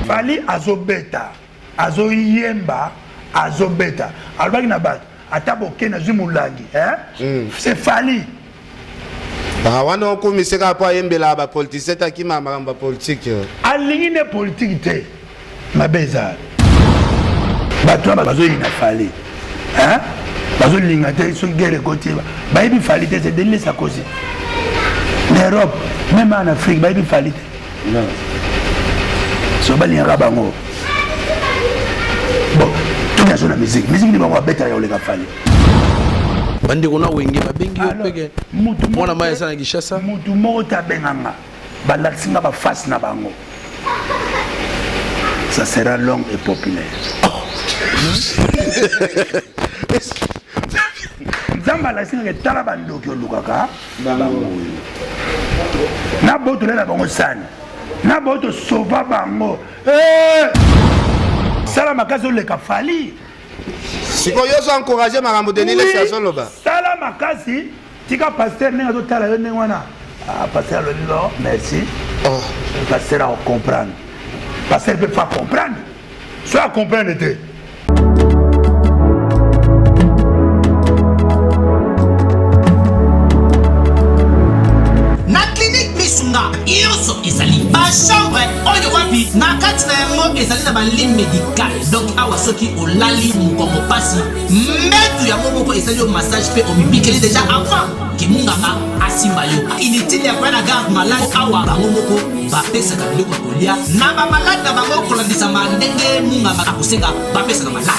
Fali azobeta azoyemba azobeta alobaki na bato ata boke na zwi mulangi c'est Fali wana okumiseka po ayembela bapoliticien takima makambo ya politike alingi ne politike te mabe eza bato bazoyina Fali bazolinga te soki guerre ekoti bayebi Fali te c'est Denis Sarkozy l'Europe même en Afrique bayebi Fali te so balingaka bango bon toki azo na musique ni bango babeta ya oleka Fali bandeko na wenge babengi opeke mwana maya sana Kishasa mutu moko tabenganga balatisinga bafase na bango ça sera long et populaire nzambe alatisingaka etala bandoki olukaka bango na botolela bango sani na boto sova bango sala makasi oleka Fali sikoyo ozo encourager makambo Denis Lexason loba sala makasi tika pasteur ndenge azotala yo ndenge wana pasteur alobi non merci pasteur a comprendre pasteur peut pas comprendre soit comprendre te na clinique Misunga yoso ezali ba chambre oyo wapi na kati na yango ezali na ba ligne médicale donc awa soki olali mukongo pasi mbetu yango moko ezali yo massage pe omibikeli déjà avant ki munganga asimba yo inutile ya kwa na garde malade awa bango moko bapesaka biloko ya kolia na ba malade na bango kolandisa ndenge munganga akosenga bapesaka malade.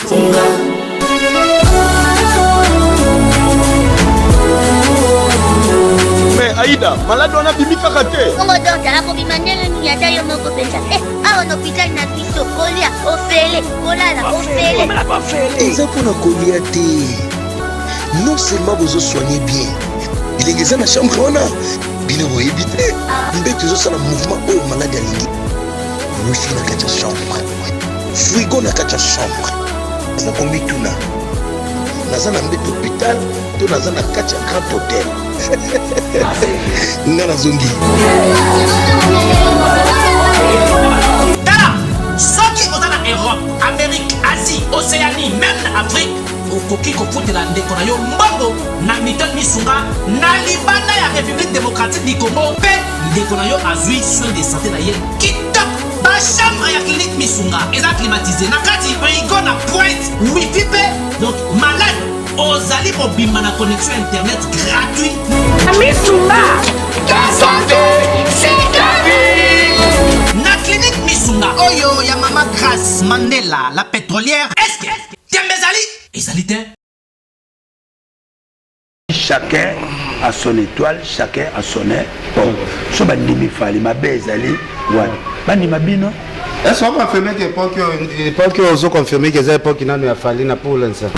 Mais Aïda, malade on a bimi kaka te. Comment donc la ko bimandele ni ya tayo moko pensa. A on hôpital na biso kolia ofele, kolala ofele. On l'a pas fait. Eza pona kolia te. Non seulement vous soignez bien. Il est dans la chambre on a bino éviter. Mbeto zo sala mouvement au malade alingi. Nous sommes dans la chambre. Frigo na kacha chambre. Na kombi tuna. Naza na mbeto hôpital, to naza na kacha grand hôtel. Nana zongi. Tala, soki ozana Europe, Amérique, Asie, Océanie, même Afrique, okoki kofutela ndeko na yo mbongo na Milton Misunga na libanda ya République démocratique du Congo pe ndeko na yo azui soin de santé na ye kitoko. Ba chambre ya clinique Misunga eza climatisé na kati frigo na pointe wifi pe donc malade ozali kobima na connexion internet gratuit. Misunga, ta santé, c'est ta vie. Na clinique Misunga oyo ya Mama Grace Mandela la pétrolière. Est-ce que Tiambezali ezali te? Chacun a son étoile, chacun a son air. Bon, so bandimi Fali mabe ezali wana bani mabino. Est-ce qu'on confirme que l'époque ozo confirmer que c'est l'époque nanu ya Fali na pour l'instant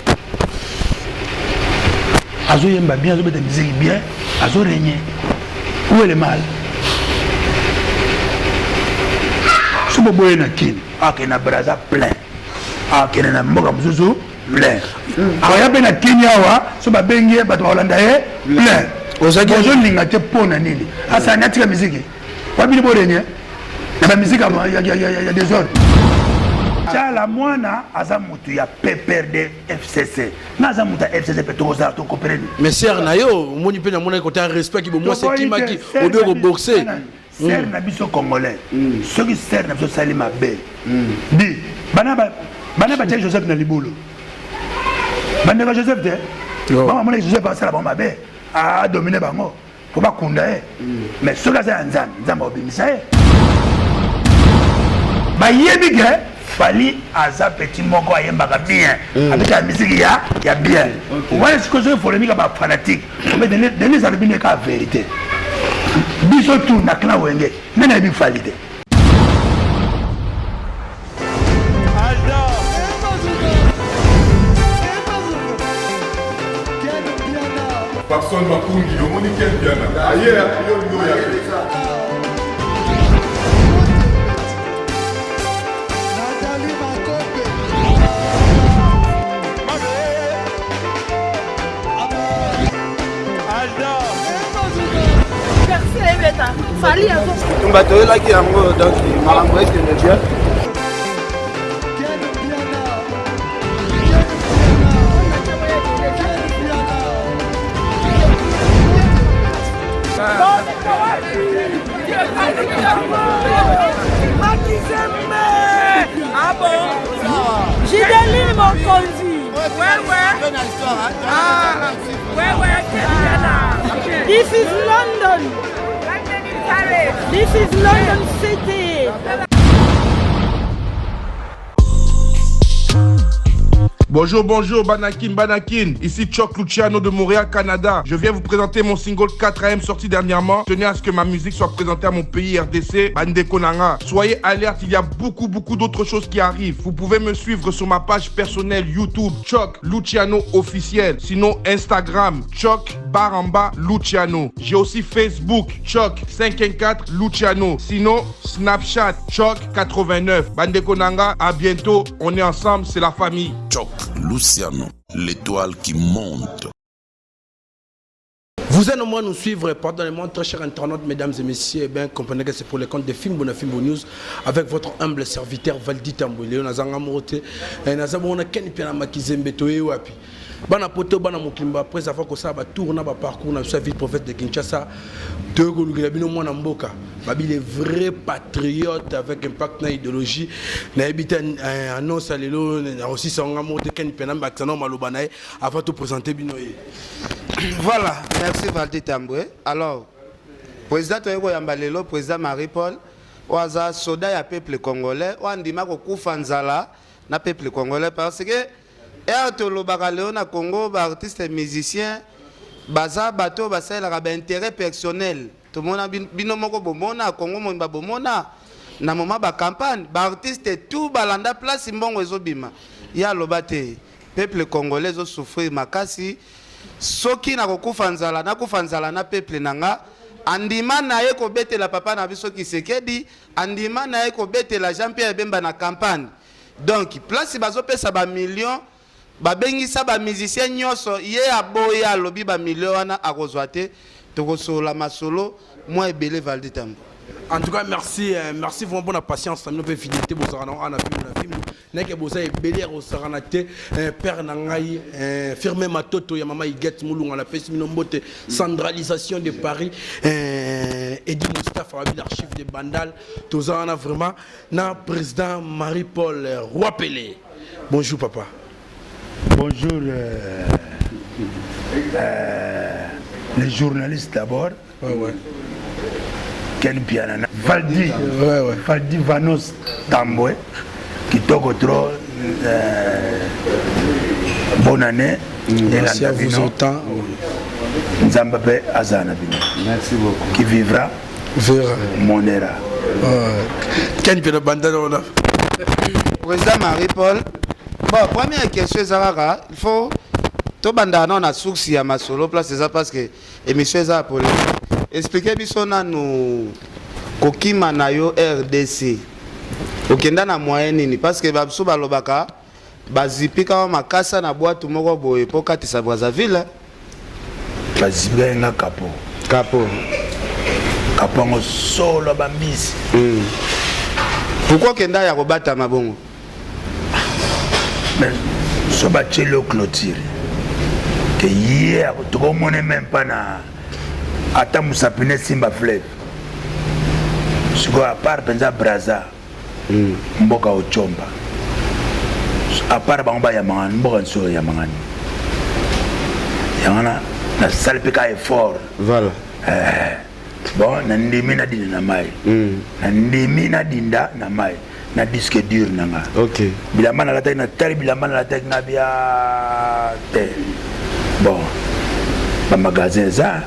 Azo yemba bien, azo bete musique bien, azo régner. Où est le mal? Si vous voyez na kin, na braza plein, na mboka mususu plein. Ya be na kin yawa, so ba bengi ba to Holanda plein. Ozo linga te pona nini? Asa na tika musique. Wabili bo régner. Na ba musique ya des ordres. Tchala mwana aza mutu ya PPRD FCC. Naza mutu FCC pe toza to comprendre. Mais sœur na yo, moni pe na mona ko ta respect ki bo moi c'est qui maki au deux ko boxer. Sœur na biso congolais. Ceux qui sœur na biso salima be. Di bana ba Joseph na libulu. Bana ba Joseph te. Ba mona Joseph ba sala ba mabe. A dominer bango. Faut pas kunda mais ceux qui ça nzamba obimisa ba yebi ke Fali aza petit moko ayembaka bien avec la musique ya bien. Ouais, ce que je polémique ba fanatique. Mais Denis Albine ka vérité. Biso tout na clan wenge. Nena bi Fali te. Personne va pour lui, on est quel bien. Ailleurs, Fali donc Ah bon? J'ai des lignes mon conduit. Ouais. Ah, ouais, This is London. This is London City. Bonjour, Banakin. Ici Choc Luciano de Montréal, Canada. Je viens vous présenter mon single 4AM sorti dernièrement. Tenez à ce que ma musique soit présentée à mon pays RDC, Bande Konanga. Soyez alerte, il y a beaucoup d'autres choses qui arrivent. Vous pouvez me suivre sur ma page personnelle YouTube, Choc Luciano officiel. Sinon, Instagram, Choc _ Luciano. J'ai aussi Facebook, Choc 514 Luciano. Sinon, Snapchat, Choc 89. Bande Konanga, à bientôt. On est ensemble, c'est la famille. Choc Luciano, l'étoile qui monte. Vous allez au moins nous suivre, pardonnez-moi, très chers internautes, mesdames et messieurs. Eh bien, comprenez que c'est pour les comptes de Film Bona Film News avec votre humble serviteur Valdi Tamboulé. On a zangamoté, on a Ken Piana Makizembe Toé Wapi. Bana poto bana mokimba après avoir que ça ba tourner ba parcours na vie prophète de Kinshasa de golugela bino mwana mboka babi les vrais patriotes avec impact na idéologie na ebita annonce lelo aussi sanga moté Ken Piana Makizano maloba na avant de présenter bino. Voilà, merci Valdi Tamboué. Alors, président Toyeko Yambalelo, président Marie-Paul, oaza soda ya peuple congolais, oandima ko kufa nzala na peuple congolais parce que Ertolo Bagaleo na Congo, artistes et musiciens, baza bato basala ba intérêt personnel. Tout le monde binomoko bomona Congo mon ba bomona na moment ba campagne, ba artiste tout balanda place mbongo ezobima. Ya lobate peuple congolais zo souffrir makasi. Soki na kokufa nzala na peuple nanga andima na ye ko betela papa na biso Kisekedi andima na ye ko betela Jean-Pierre Bemba na campagne. Donc place bazo pesa ba million ba bengisa ba musicien nyoso ye aboya lobi ba million wana akozwate tokosola masolo moi ebele Valdi Tambo. En tout cas, merci vraiment pour la patience, nous pouvons fidélité pour ça. On a film, n'est que vous avez belé au Saranate, père Nangaï, firmé Matoto, Yamama Iget Moulou, on a fait une beauté, centralisation de Paris, Eddie Moustapha, l'archive de Bandal, tout ça on a vraiment, na président Marie-Paul Roapelé. Bonjour papa. Bonjour les journalistes d'abord. Ouais. Ken Piana Valdi Vanos Tamboué qui toque trop bonne année. Merci à vous autant. Nzambape Azana Bino. Merci beaucoup. Qui vivra mon era. Ken Piana Bandana. Président Marie-Paul. Bon, première question Zarara, il faut to bandana na source ya masolo place ça parce que émission za pour expliquer biso na nous kokima na yo RDC. Okenda na moyen nini parce que babso balobaka bazipika makasa na boîte moko boye pokati sa Brazzaville. Bazibika nga kapo ngo solo bambisi. Pourquoi kenda ya kobata mabongo? Mais so ba chelo clôture que hier tu comprends même pas na ata musapine simba fleuve siko à part penza Brazza mboka ochomba à part bamba ya mangani mboka nso ya mangani yana na salpika effort voilà bon na ndimi na dinda na mai na ndimi na dinda na mai na disque dur nanga. OK. Bilamba na la tête na tali bilamba na la tête na bia te. Bon. Ba magasin za.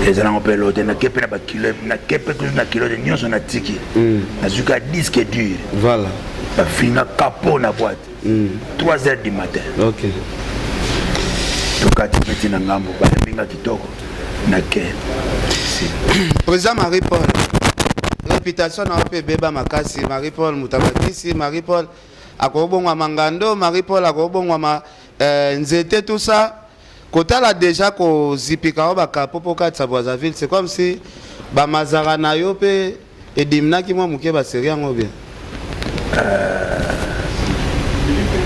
Les gens ont payé l'autre na kepe na ba kilo na kepe tout na kilo de nyonso na tiki. Na zuka disque dur. Voilà. Ba finga capot na boîte. 3h du matin. OK. Tokati petit na ngambo ba mbinga kitoko na ke. Président Marie-Paul. Réputation na pe beba makasi Marie-Paul mutabakisi Marie-Paul akobongwa mangando Marie-Paul akobongwa ma nzete tout ça kotala déjà ko zipika ba kapopo katsa Brazzaville c'est comme si ba mazara na yo pe edimna ki mwa muke ba série ngo bien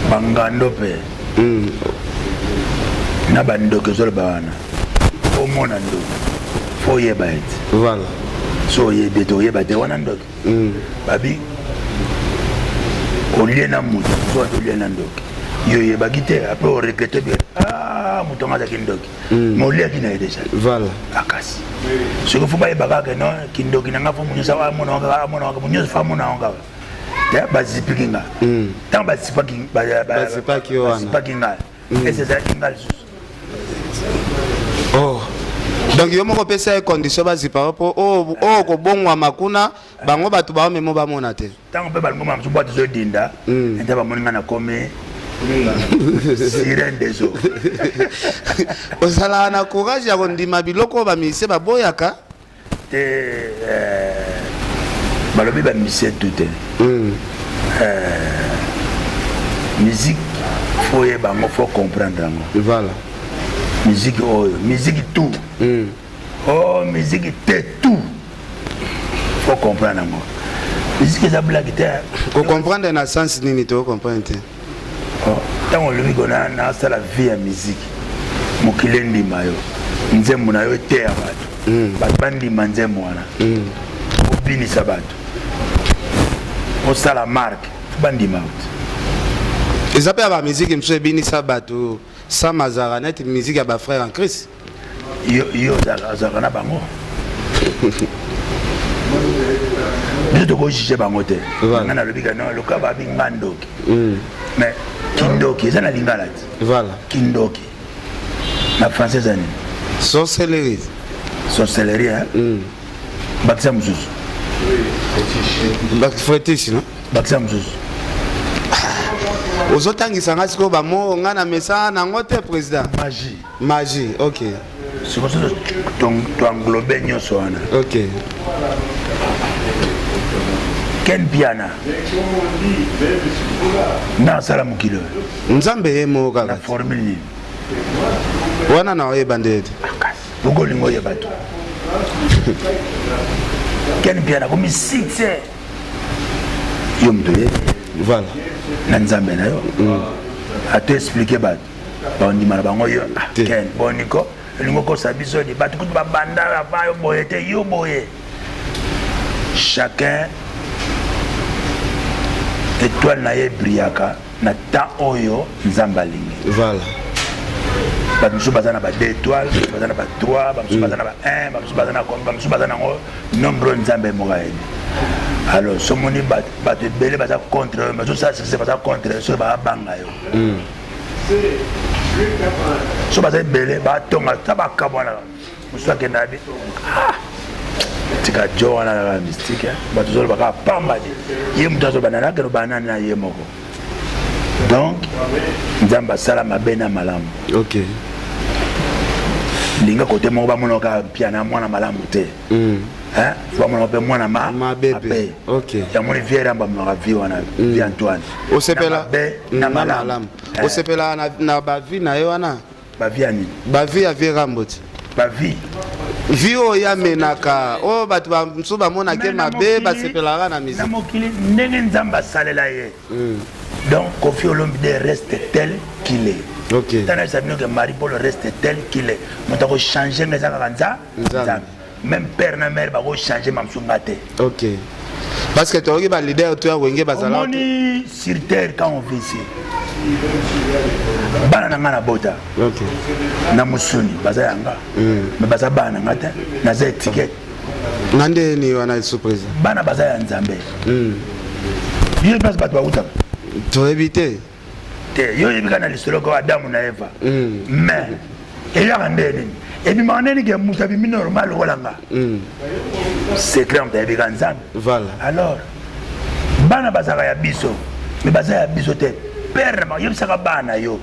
mangando pe na bando ke zolo bana o mona ndo faut y être. Voilà. So y est béto y est batté on a ndok. Babi. Au lieu na mutu, soit au lieu na ndok. Yo y est bagité après on regrette bien. Ah mutonga za kindoki. Mais au lieu qui n'a déjà. Voilà. Akasi. Ce que faut pas y bagarre non kindoki na ngafu munyosa wa mona munyosa fa mona onga. Ya bazipikinga. Tant bazipakinga. Et c'est ça kinga. Oh. Donc yo moko pesa condition bazipa po ko bongwa makuna bango batu ba memo ba mona te. Tant pe balmo ma msuba zo dinda. Nta ba moninga na kome. Sirène des eaux. Osala na courage ya kondima biloko ba mise ba boyaka. Balobi ba mise tout. Musique faut y bango faut comprendre. Voilà. Musique musique tout. Oh musique tout. Faut comprendre. Musique ça blague te. Faut comprendre dans sens nini to comprendre. Oh, tant on lui gona na ça la vie à musique. Mokilendi mayo. Nzembo na yo te abatu. Bandi manzembo wana. Obini sabatu. On ça la marque. Bandi maut. Ils appellent la musique monsieur bini sabatu. Sama Zaranet, musique à ma frère en Christ. Yo Zarana bango. Je te juger bango te. Ngana le biga non le ka ba bingandoki. Mais kindoki ça na lingala. Voilà. Kindoki. La française ani. Sorcellerie. Sorcellerie hein. Baksa mususu. Bak fétiche non? Baksa mususu. Ozotangisa ngasi ko ba mo ngana mesa na ngote président. Magie, OK. C'est pour ça que tu englobes nyoso wana. OK. Ken piana. Na sala mukilo. Nzambe yemo kaka. La formule ni. Wana na oye bandede. Bugo lingo ye bato. Ken piana comme six. Yomdoye. Voilà. Nanzambe na yo. A te expliquer ba. Ba ndima na bango yo. Ken boniko. Lingo ko sabiso di batu kutu ba banda ba yo boye te yo boye. Chacun étoile na ye briaka na ta oyo nzambalingi. Voilà. Ba musu bazana ba 2 étoiles, bazana ba 3, ba musu bazana ba 1, ba musu bazana comme ba musu bazana ngo nombre nzambe mokaeni. Alors somoni ba te belé baza contre mais ça c'est pas contre so ba banga yo. So baza belé ba tonga tabaka bona. Musu akenda bi. Tika joana la mystique ba tuzolo baka pamba di ye mutazo banana ke banana na ye moko donc nzamba sala mabena malamu. OK. Linga kote moko ba monoka piana mwana malamu te hein ba monoka mwana ma bébé. OK. Ya moni viera mba mwa vi wana vi Antoine o sepela na malamu o sepela na ba vi na yo wana ba vi ani ba vi ya viera mboti ba vi vio ya menaka o batu ba msuba mona ke mabe ba sepelaka na musique na mokili ndenge nzamba salela ye. Donc Kofi Olomide reste tel qu'il est. OK. Tana sabino que Marie-Paul reste tel qu'il est. Mota ko changer ngeza kanza. Même père na mère ba ko changer mamsunga te. OK. Parce que toi qui ba leader toi wenge bazala. On est sur terre quand on vit ici. Bana na ngana bota. OK. Na musuni bazayanga. Mais bazabana ngata na za étiquette. Nande ni wana surprise. Bana bazaya nzambe. Dieu passe pas toi uta. Tu éviter. Te yo yebika na lisolo ko Adamu na Eva. Mais et ya ndeni. Et puis maneni ke mutabi mi normal kolanga. C'est clair on yebika nzambe. Voilà. Alors bana bazaka ya biso. Mais bazaya biso te. Père ma yebisaka bana yo.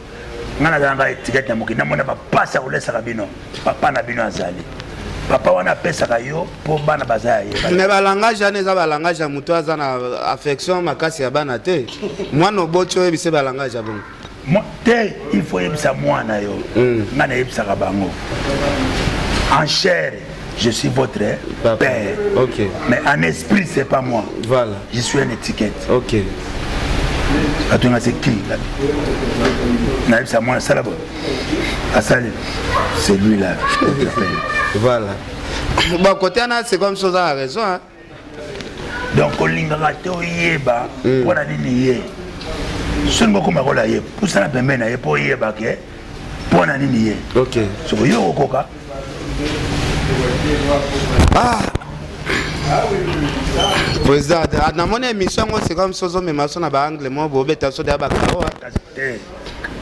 Ngana zanga étiquette na mokina mona ba passa kolesa ka bino. Papa na bino azali. Papa wana pesa kayo po bana bazaya ye. Mais ba langage ane za ba langage ya muto aza na affection makasi ya bana te. Mwana obocho ebise ba langage ya bongo. Moi te il faut yebisa mwana yo. Ngana yebisa ka bango. En chair, je suis votre père. OK. Mais en esprit c'est pas moi. Voilà. Je suis une étiquette. OK. Atunga c'est qui là? Na yebisa mwana salabo. Asali. C'est lui là. Voilà. Bon, côté Anna, c'est comme ça, a raison. Hein? Donc, on lingera to yeba, on a dit yé. Ce n'est pas comme on l'a yé. Pour ça, la pembe na yé, pour yeba, pour on a dit yé. Ok. So, yo, au coca. Ah! Président, dans mon émission, c'est comme ça, mais ma son a anglais, moi, vous êtes à ce débat.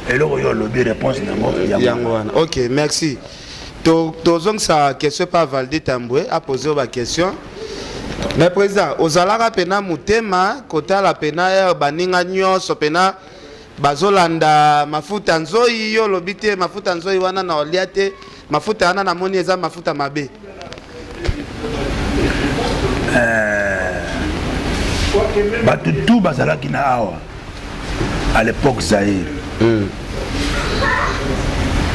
Et là, il y a le réponse. Ok, merci. Tozong sa question par Valdi Tamboué a posé ma question. Mais président, aux alara pena mutema, kota la pena baninga nyonso pena bazolanda mafuta nzoi yo lobite mafuta nzoi wana na oliate mafuta ana na moni eza mafuta mabe. Tout bazalaki na awa à l'époque Zaïre.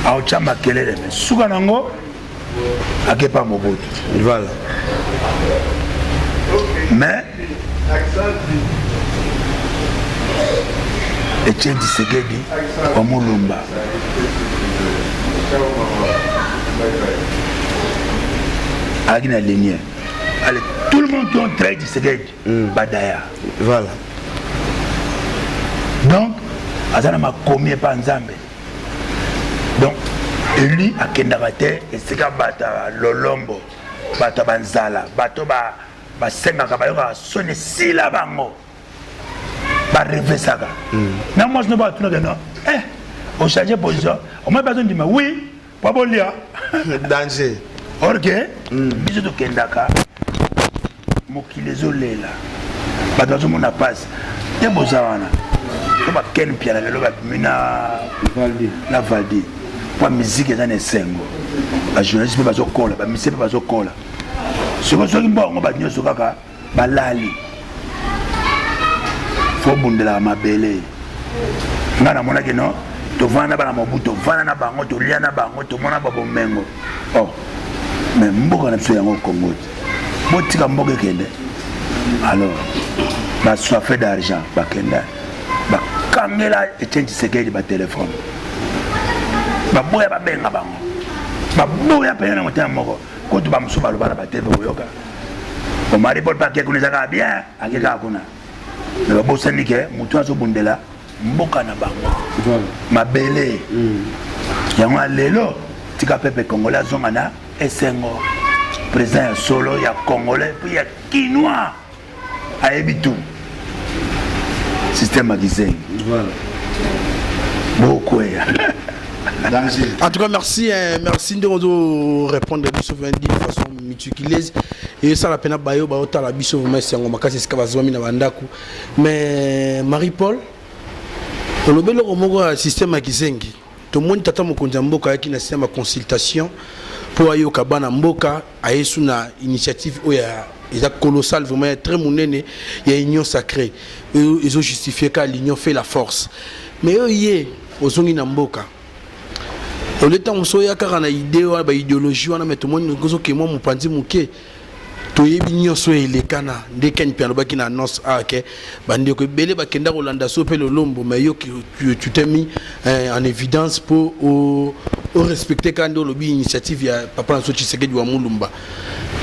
Aocha makelele mais suka nango akepa Mobutu. Voilà. Mais Etienne Tshisekedi au Mulumba. Agina lignée. Allez, tout le monde qui ont traité Tshisekedi badaya. Voilà. Donc, azana ma commis pas Nzambe. Donc, lui a kendagate et c'est qu'à bata lolombo, bata banzala, bato ba senga kabayoka sonne si la bango, ba rêver ça. Non, moi je ne pas tout le non. On change position. On m'a besoin de dire oui, pas bon lien. Danger. Ok. Bisous de kendaka. Mokilezo lela. Bato mon passe. T'es bozawana. Comme à Ken Piana, le Mina la Valdi. Pour la musique, il y a des sengo. Les journalistes ne peuvent pas coller, les musiciens ne peuvent pas coller. Ce que je veux dire, c'est que je balali. Faut bonde la mabele. Ngana mona que non, tu vas na bana mobutu, vas na bango, tu lia na bango, tu mona babo mengo. Oh, mais mboka na biso yango Congo. Botika mboka kende. Alors, ba soif d'argent, ba kende. Ba kangela Etienne Tshisekedi ba téléphone. Ba boya ba benga bango. Ba boya pe na motema moko. Ko tu ba msuba lo bana ba tebe boyoka. O mari bol pa ke kuneza ka bien, akeka kuna. Mais ba bosa nike mutu azo bundela mboka na bango. Mabele. Yango lelo tika pepe congolais zonga na esengo. Président solo ya congolais puis ya kinois. Ayebi tout. Système magazine. Voilà. Beaucoup. En tout cas, merci. Merci de répondre à Bissau de façon méticuleuse. Et ça, la peine à Bayo, Baota, la Bissau, vous mettez en macasse, c'est ce na Bandaku. Mais Marie-Paul, le bel homo système magazine. Tout le monde t'attend au Konjamboka qui n'a pas de consultation pour aller au Kabana Mboka, à une initiative où il y a colossal, vraiment très monnaie, il y a une union sacrée. Ils ont justifié que l'union fait la force. Mais eux, ils ont une Mboka. Au lieu de soya car on a idée ou idéologie, on a mis tout le monde qui est moi mon pandi mouké. To yebi nyonso elekana ndeken piano baki na annonce que bande ko belé bakenda Rolanda sopé le lombo mais yo tu t'es mis en évidence pour respecter quand on lobby initiative ya papa Nso Tshisekedi wa Mulumba.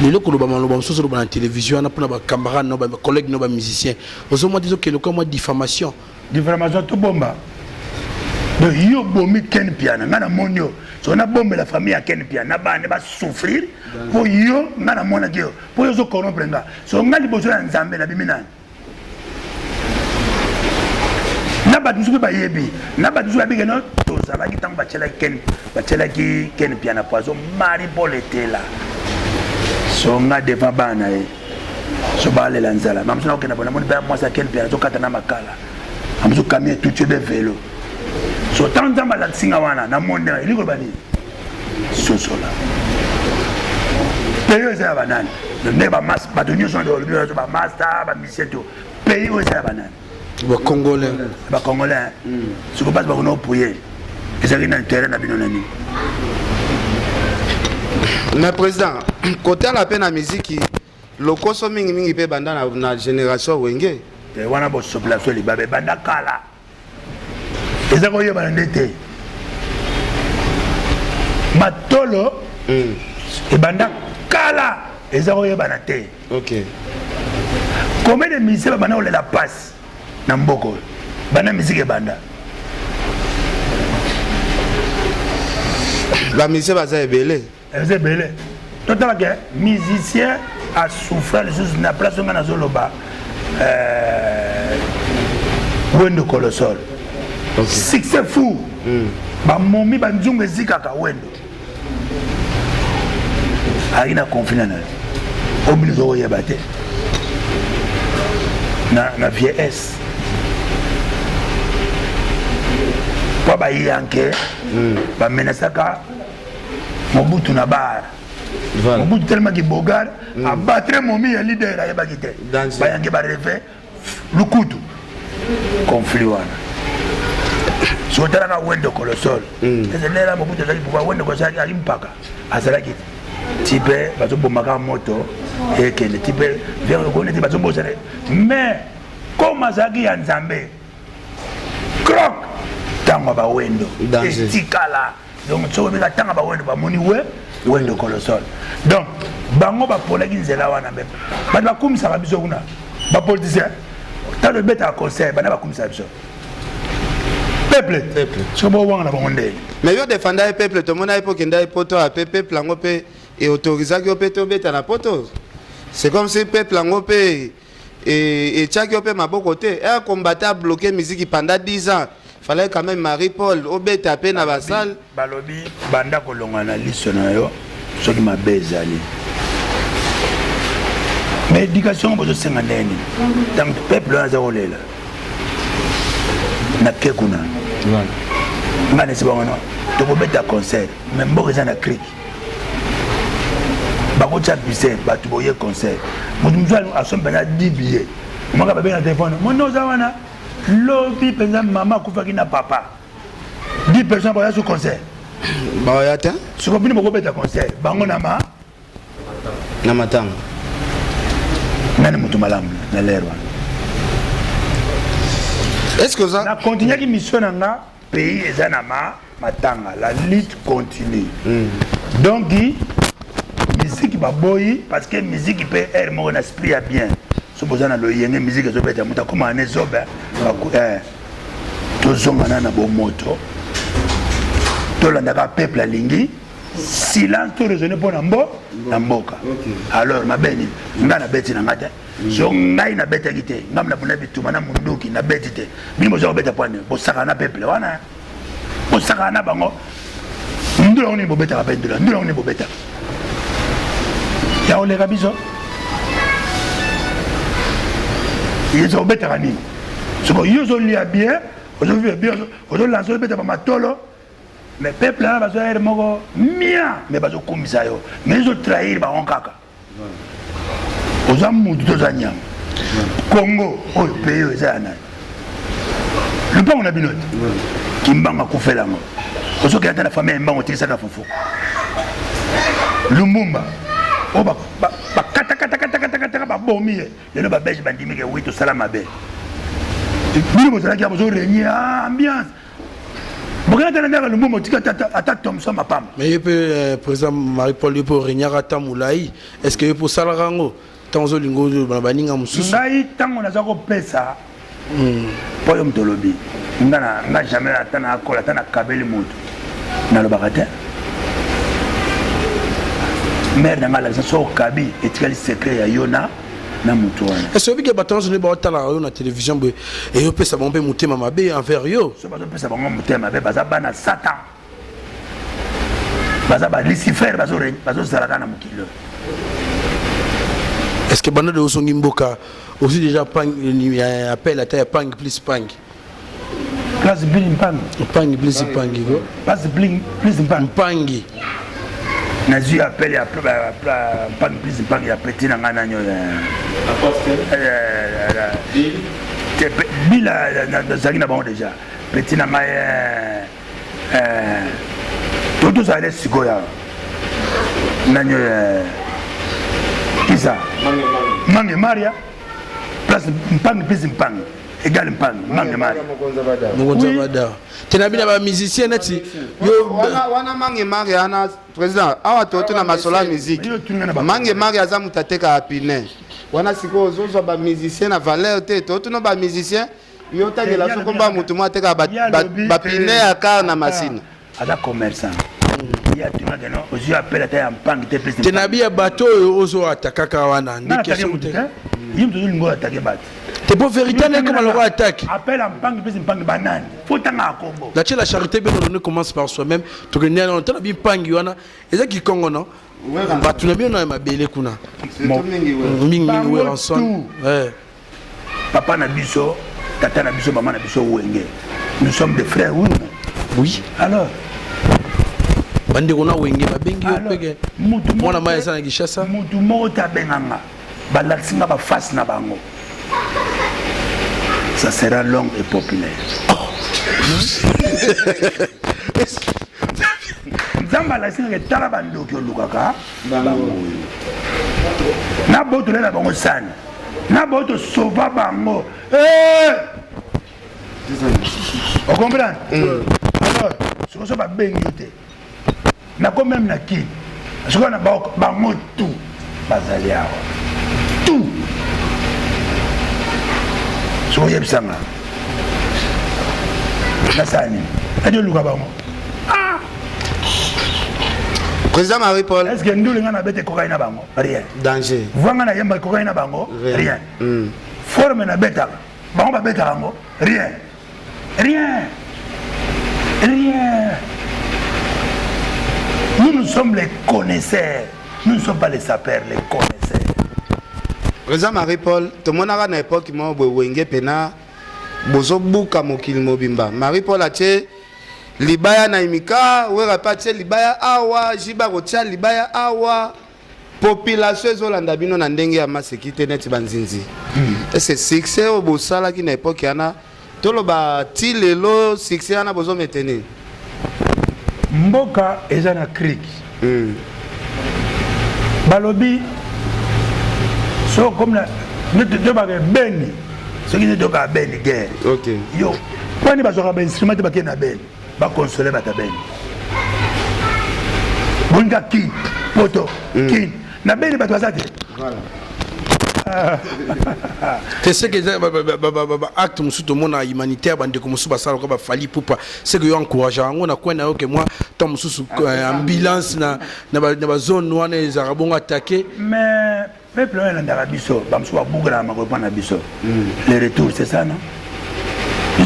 Les locaux loba sur la télévision na pour na camarades no ba collègues no ba musiciens. Ozo moi disons que le comme diffamation tout bomba. Donc yo bomi ken piano ngana monyo. So na bombe la famille à Ken Pia, na ba ne ba souffrir pour yo ngana mona dio pour yo zo corrompre nga. So ngali bozo na Nzambe na bimina. Na ba tusu ba yebi, na ba tusu ba bigeno to za ba kitang ba chela ki Ken Pia na poison Marie-Paul était là. So nga devant bana e. So ba le lanzala, mamso na okena bona moni ba moi sa Ken Pia zo kata na makala. Amzo kamie tout de vélo. So tant de mal à Singawana, na monde, il est bani. Sosola. Pays aux bananes. Le neba mas, pas de news on the bureau, ba master, ba misieto. Pays aux bananes. Ba Congolais. Ba Congolais. Ce que passe ba on pouyer. Et ça vient intérêt na binonani. Mais président, côté la peine à musique, le koso mingi pe banda na génération wenge. Et wana bo population li babe banda kala. Et ça qu'on y a bandité. Matolo et banda kala eza koyebana te. Ok. Combien de musiciens bana olela passe na mboko bana musique banda La musicien baza ebele. Eza ebele. Total que musicien a souffert les choses na place ngana zoloba Wendo Colossal. Succès fou. Ba momi ba nzungu ezikaka Wendo. Aina confiné na. Obligé oyeba te. Na VS. Kwa ba yanke ba menasaka Mobutu na bar. Mobutu tellement ki bogar a battre momi ya leader ayeba kite. Ba yanke ba refe lukutu conflit wana. So tala Wendo Colossal. Ezela Mobutu zaki pour Wendo Colossal ali mpaka. Azala kite. Type bazo bomaka moto et que le type vient reconnaître bazo bosere. Mais comme azaki ya Nzambe. Croc tanga ba Wendo. Etikala. Donc so beka tanga ba Wendo ba moni Wendo Colossal. Donc bango ba polaki nzela wana même. Ba ba kumisa ba biso kuna. Ba politicien. Tant le bête à conseil, ba na ba kumisa biso. Peuple. So bo wanga na bonde. Mais yo défendre le peuple, tout le monde a époque ndai poto a peuple lango pe et autorisé que peut beta na poto. C'est comme si peuple lango pe et chaque yo pe maboko côté un combattant bloqué musique pendant 10 ans. Fallait quand même Marie-Paul au beta pe na basal balobi banda ko longa na liste na yo so ki mabezali. Mais éducation bozo senga ndeni. Tant peuple na zaolela. Na kekuna. Ngane se bango to ko beta concert même bo za na cric. Bako cha bise batu boye concert. Mutu a son bena 10 billets. Mwaka ba na téléphone. Mono za wana lobi penza mama kufa kina papa. 10 personnes ba sur concert. Ba ya ta? Su ko bini boko beta concert. Bango na matanga. Nani mutu malamu na lerwa. Est-ce que ça na continuer qui mission nga pays ezanama matanga la lutte continue. Donc musique ba boyi parce que musique peut être mon esprit a bien. So bozana lo yenge musique zo beta muta comme ane zoba to zongana na bo moto. To landaka peuple lingi silence to raisonner pour na mboka. Alors ma beni ngana beti na ngata. So ngai na beta kite ngamna buna bituma na munduki na betite bino zo beta pwane bo saka na peuple wana bo saka na bango ndolo ni bo beta ka pendula ndolo ni bo beta ya ole kabiso yezo beta kani so yezo lia bien ozo vivre bien ozo lancer beta ba matolo mais peuple là bazo er moko mia mais bazo kumisa yo mais zo trahir ba onkaka Ozamu Dozanyam Congo, oh pays Zana. Le bon on a binote. Kimbanga Koufelango. Ozo qui a la famille Mbango Tissaka Fofo. Lumumba. Oh ba kata ba bomi. Le ba belge bandimi ke wito salama be. Bino bozala ki abozo régner ambiance. Bogata na Lumumba tika ata Thompson mapam. Mais il peut président Marie-Paul pour régner à Moulaï. Est-ce que pour Salarango Tanzo lingo baninga mususu ngai tango na zako pesa poyo mtolobi nga jamais atana akola atana kabeli mutu na lo bakate mère na ngala so kabi etikali secret ya yona na mutu wana est-ce que batanzo ne ba tala yo na télévision be et yo pesa bombe mutema mabe envers yo so bazo pesa bango mutema mabe baza bana satan baza ba Lucifer bazo zalaka na mukilo. Est-ce que Banda de Osongi Mboka aussi déjà appelle à taille Pang plus Pang? Place Bling Pang. Pang plus Pang. Place Bling plus Pang. Pangi. Nazi appelle à Pang plus Pang ya petit na ngana nyo bila na zaki na bon déjà. Petit na ngai tout ça allait sikoya. Nanyo Kisa Mange Maria place Mpang plus Mpang égale Mange Maria. Tu as bien musicien neti. Wana Mange Maria na président. Awa toto na masola musique. Mange Maria za mutateka apine. Wana siko ozo ba musicien na valeur te toto no ba musicien. Yo ta de la sokomba mutu mo ateka ba pine aka na machine. Ada commerçant. Il y a tout le monde aussi appelle à Mpang te plus. Tu as bien bateau ozo atakaka wana ndike soute. Il me dit attaquer bat. T'es pas vérité comment le roi attaque. Appelle à Mpang plus Mpang banane. Faut tanga Congo. La charité bien on commence par soi-même. Tu connais on t'a bien Mpang wana. Et ça qui Congo non. Bah tu n'as bien non ma belle kuna. Mingi we ensemble. Ouais. Papa na biso, tata na biso, maman na biso wenge. Nous sommes des frères oui. Oui. Alors bande kona wenge babengi opege mwana maya sana Kishasa mutu moko ta benganga balakisinga ba face na bango ça sera long et populaire. Nzamba lakisinga ke tala bandoki olukaka bango na boto lela bango sana na boto sauva bango on comprend alors ce que ça va bengi te na quand même na qui ce qu'on a bango tout bazali awa tout so yebsanga na sani adio luka bango président Marie-Paul est-ce que ndule ngana bete cocaïne bango rien danger vanga na yamba cocaïne bango rien forme na beta bango ba beta bango rien nous sommes les connaisseurs. Nous ne sommes pas les sapeurs, les connaisseurs. Président Marie-Paul, tout le monde a une époque qui m'a dit pena bozo buka mokili mobimba. Marie-Paul a dit libaya na imika, we rapatie libaya awa, jiba rotia libaya awa. Population ezolanda bino na ndenge ya masekite neti banzinzi. Et c'est succès au bosala qui na époque yana toloba ti lelo succès yana bozo maintenir. Mboka ezana creek. Balobi so comme la ne ba beni. Ce qui ne doit pas beni guerre. OK. Yo, quand ni ba so ba instrument ba ke na beni, ba consoler ba ta beni. Bonga ki poto ki na beni ba to azate. Voilà. C'est ce que acte musu to mona humanitaire bande ko musu basala ko ba fali pupa c'est que yo encourage ngo na kwena yo que moi tant musu ambulance na zone wana ezara bongo attaquer mais peuple là dans biso ba musu ba bugala ma ko pana biso le retour c'est ça non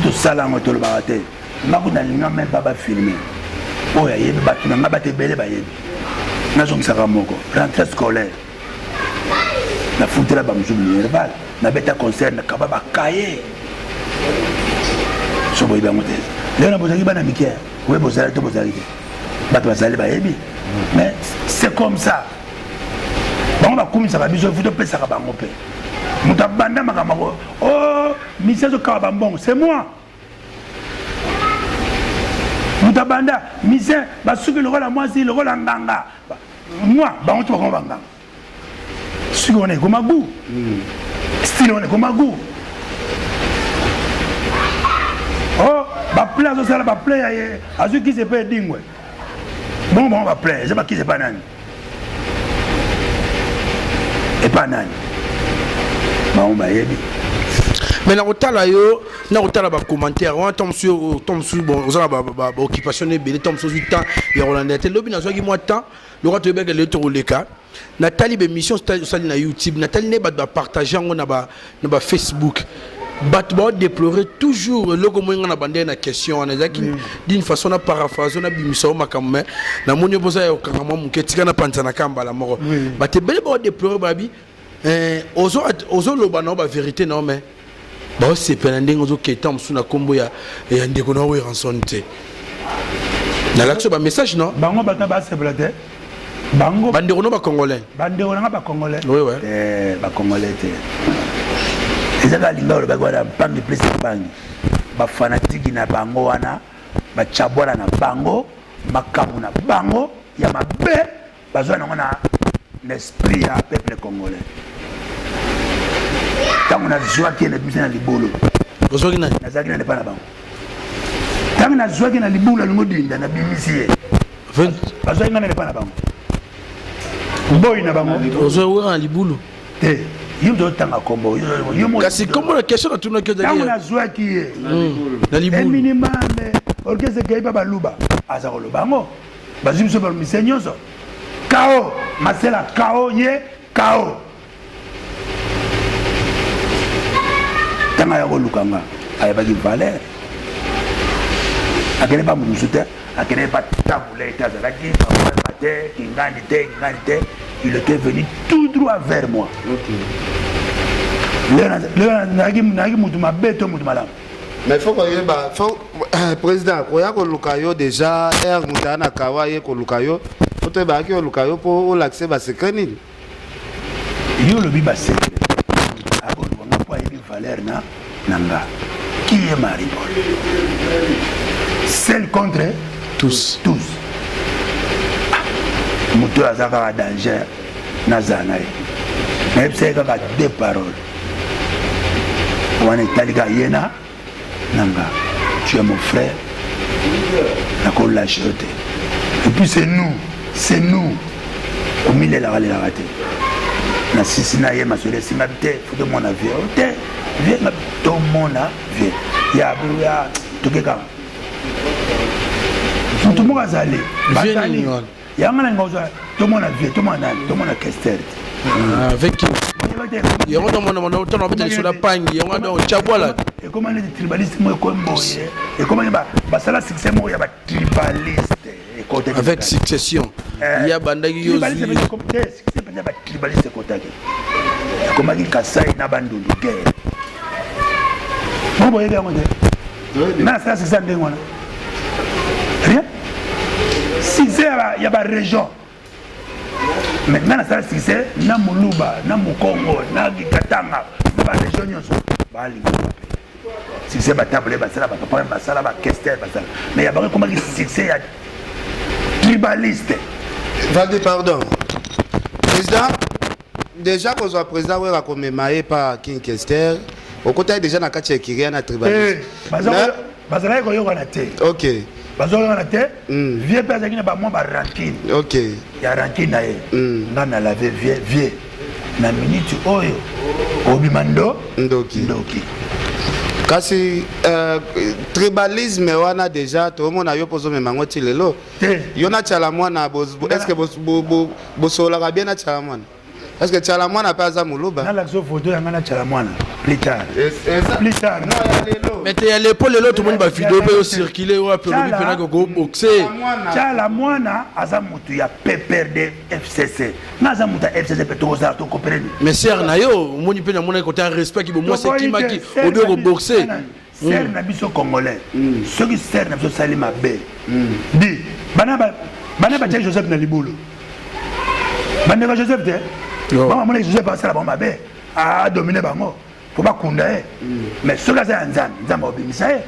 tout ça là ngoto le barate makuna linga même pas ba filmer oya yebi batuna ngabate bele ba yebi nazo msaka moko rentrée scolaire na foutela ba musu minerval na beta concert na kababa kaye so boy ba moté le na bozali bana mikia we bozali to bozali bato bazali ba yebi mais c'est comme ça bon ba komisa ba biso futo pesa ka bango pe muta banda makamako oh misezo ka ba mbongo c'est moi muta banda mise ba suki le rola moi si le rola nganga moi ba on to ba nganga si on est comme un goût, style on est comme un goût. Oh, bah place au salon, bah plaît à ceux qui se paient dingue. Bon, on va plaire, c'est pas qui c'est pas nan. Et pas nan. Bah on va y aller. Mais na otala yo na otala ba commentaire on tombe sur bon on a ba occupation et belé tombe sur 8 ans ya Rolanda te lobi na zo gi moi temps le roi te bega le to le cas Nathalie be mission sali na YouTube Nathalie ne ba partager ngo na ba Facebook bat ba déplorer toujours logo mo ngana bande na question on a d'une façon na paraphrase na bimisa makamme na monyo boza yo kangama muketika na pantana kamba la moro ba te bele ba déplorer babi ozo loba na ba vérité non mais bah c'est pendant que nous sommes sur la combo ya ndeko na we ranson te na l'action ba message non bango bata ba se blater bango bandeko no ba congolais bandeko na ba congolais oui ouais ba congolais te ezaka linga lo ba kwa bangi plus bangi ba fanatique na bango wana ba chabora na bango makamu na bango ya mabe bazwa na ngona l'esprit ya peuple congolais. Quand on a joie qui est le plus dans les bolos. ozwaki nani nazalaki na lepa na bango ntango nazwaki na libula lingo dinda na bimisi ye bazwaki nga na lepa na bango boyi na bango ozwa wera na libulu te yo tozotanga kombo kasi kombo na question natunaki ntango nazwaki ye na libulu eminimame orkestre ekei mpa baluba aza koloba yango bazwi biso balumise nyonso kao masela kao ye kao ntango aya kolukanga ayebaki valer akende pa mosusu te akende pa tabula ete azalaki bamalma te kingani te il était venu tout droit vers moi lelo nazalaki mutu mabe to mutu malamu mais faut koyeba président koya koluka yo déjà aire mutu ana kawa ye koluka yo fo toyebaki oluka yo mpo olakise basekret nini yo olobi basekret akolukanga mpo ayebi valeur na nga qui est Maripol seul contre tous mutu oyo aza kaka danger nazala na ye nayebisaki kaka deux paroles wana etali kaka ye na nga tu es mon frère nakolâche yo te et puis c'est nous komilelaka lelaka te na sisi na ye masolo esingabi te fo tomona vie te vie nga tomona vie ya tokekaka mutu moko azali basali yanga na nga ozwa tomona vie tomona nani tomona kester te avec qui yango tomona tona beta lisola pangi yango ndo chabwala ekomani neti tribaliste mo ekomboye ekomani basala succès moko ya batribaliste avec succession ya bandaki yo batribaliste ekotaki ekomaki kasai na bandundu guerre moboyeki yango te nga nasala succès ndenge wana rien succès ya barégion mais nga nasala succès na moluba na mokongo na katanga na barégion nyonso balingi succès batable basala bapapa basala bakester basala mais ya bango ekomaki succès ya tribaliste Valdi pardon président déjà kozwa président oyo akomema ye pa king kester okotaki déjà na kati ya ekiria na tribaliste bazalaki koyokana te ok bazolokana te vie mpe azalaki na bamwa barankine ok ya rankine na ye nga na lave vie na minute oyo obima ndoki kasi tribalisme wana déjà tomona yo pozomema yango ti lelo yo na tiala mwana est ce que bosololaka bien na tiala mwana est ce que tiala mwana mpe aza moluba nalakisa photo yanga na tiala mwana plus tard mais te ya lepo lelo tomoni bavideo mpe ocircule oyo ape olobi mpena kokoboxe tiala mwana aza motu ya PPRD FCC nga aza motu ya FCC mpe tokozala tokopereni mais ser na yo omoni mpe namonaki kota respect ki bomwasi ekimaki obi okoboxe ser na biso congolais soki ser na biso sali mabe di bana batiaki Joseph na libulu bandeko Joseph te bango amonaki Joseph asala bango mabe adomine bango po bakunda ye mais soki aza ya nzambe obimisa ye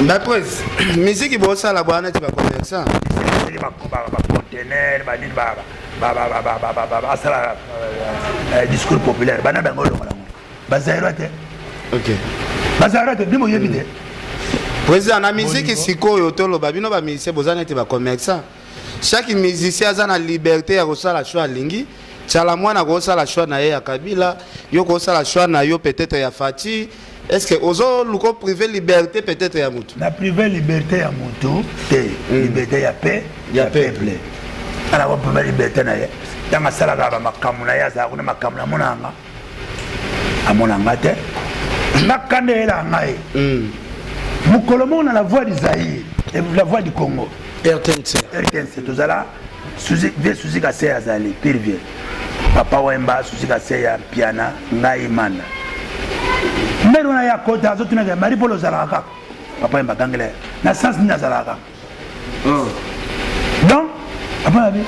bapres misiki bosala bwana ti bacommerçant bacontener banini asala discours populaire bana bango olongola ngo bazairwa te bazairwa te bimo yebi te président na misiki sikoyo toloba bino bamusicien boza neti bacommerçant chaque musicien aza na liberté ya kosala choix alingi tiala mwana kosala choix na ye ya kabila yo kosala choix na yo peut-être ya fati est-ce que ozoluka privé liberté peut-être ya mutu na privé liberté ya mutu te liberté ya peuple ana ko privé liberté na ye tanga sala ka makamuna na ye aza kuna makamuna amonanga te nakandela ngai mukolo mona la voix d'Isaïe et la voix du Congo RTNC tozala suzi kase azali pirvie papa wemba suzi kase ya piana ngai mana mbero na ya kota azotuna ke Maripol ozala kaka papa wemba kangele na sens ni azala kaka donc papa abi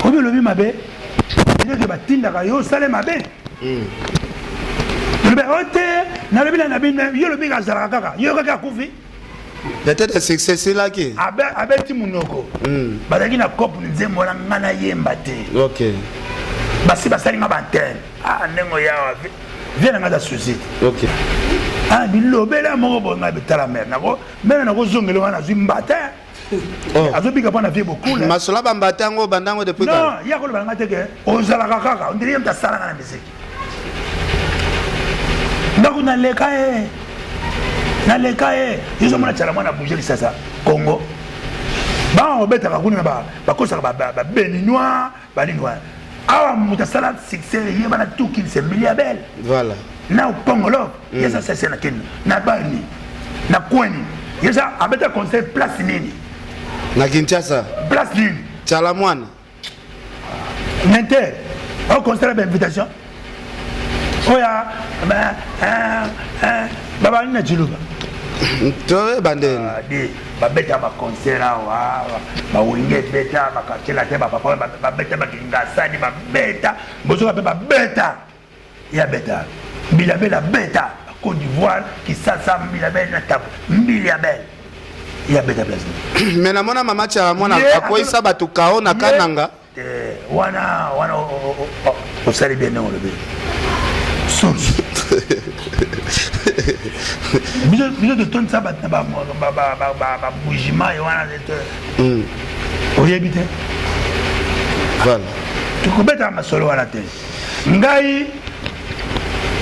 obi lobi mabe ile ke batinda ka yo sale mabe le ote na lobi na bin yo lobi ka azala kaka yo kaka kufi peut-être succès là qui abeti munoko bazaki na kopu nzembo na ngana yemba te ok basi basali nga bantene ndengo yawa viens dans la société. OK. Ah, bilobela moko bonga betala mer nako mena nako zongelo wana zimbata. Azobika pana vie beaucoup là. Masola bambatango bandango depuis quand? Non, ya ko le banga teke ozala kaka on dirait mta sala na musique. Ndako na leka ils ont mona tala mona bouger sasa Congo. Ba obeta ka kuna ba kosa ba béninois, ba linois. Awa muta sala succès yeba na tout qu'il se milliabel. Voilà. Na Pongolo, yesa c'est na ken. Na bani. Na kwani. Yesa abeta conseil place nini. Na Kinshasa. Place nini. Tala mwana. N'inter. On constate l'invitation. Oya, baba ni na jiluba. Toi banden. Di babeta ba concert awa, ba wenge beta ba kakela te ba papa ba beta ba kingasani ba beta. Bozo ba beta. Ya beta. Bilabel beta. Côte d'Ivoire qui s'assemble Bilabel na table. Bilabel. Ya beta place. Mais na mona mama cha mwana akoisa batukao na kananga. Wana o sali bien non le bé. Source. Biso de ton ça ba bougima et wana de. Oyebite. Voilà. Tu kubeta masolo wana te. Ngai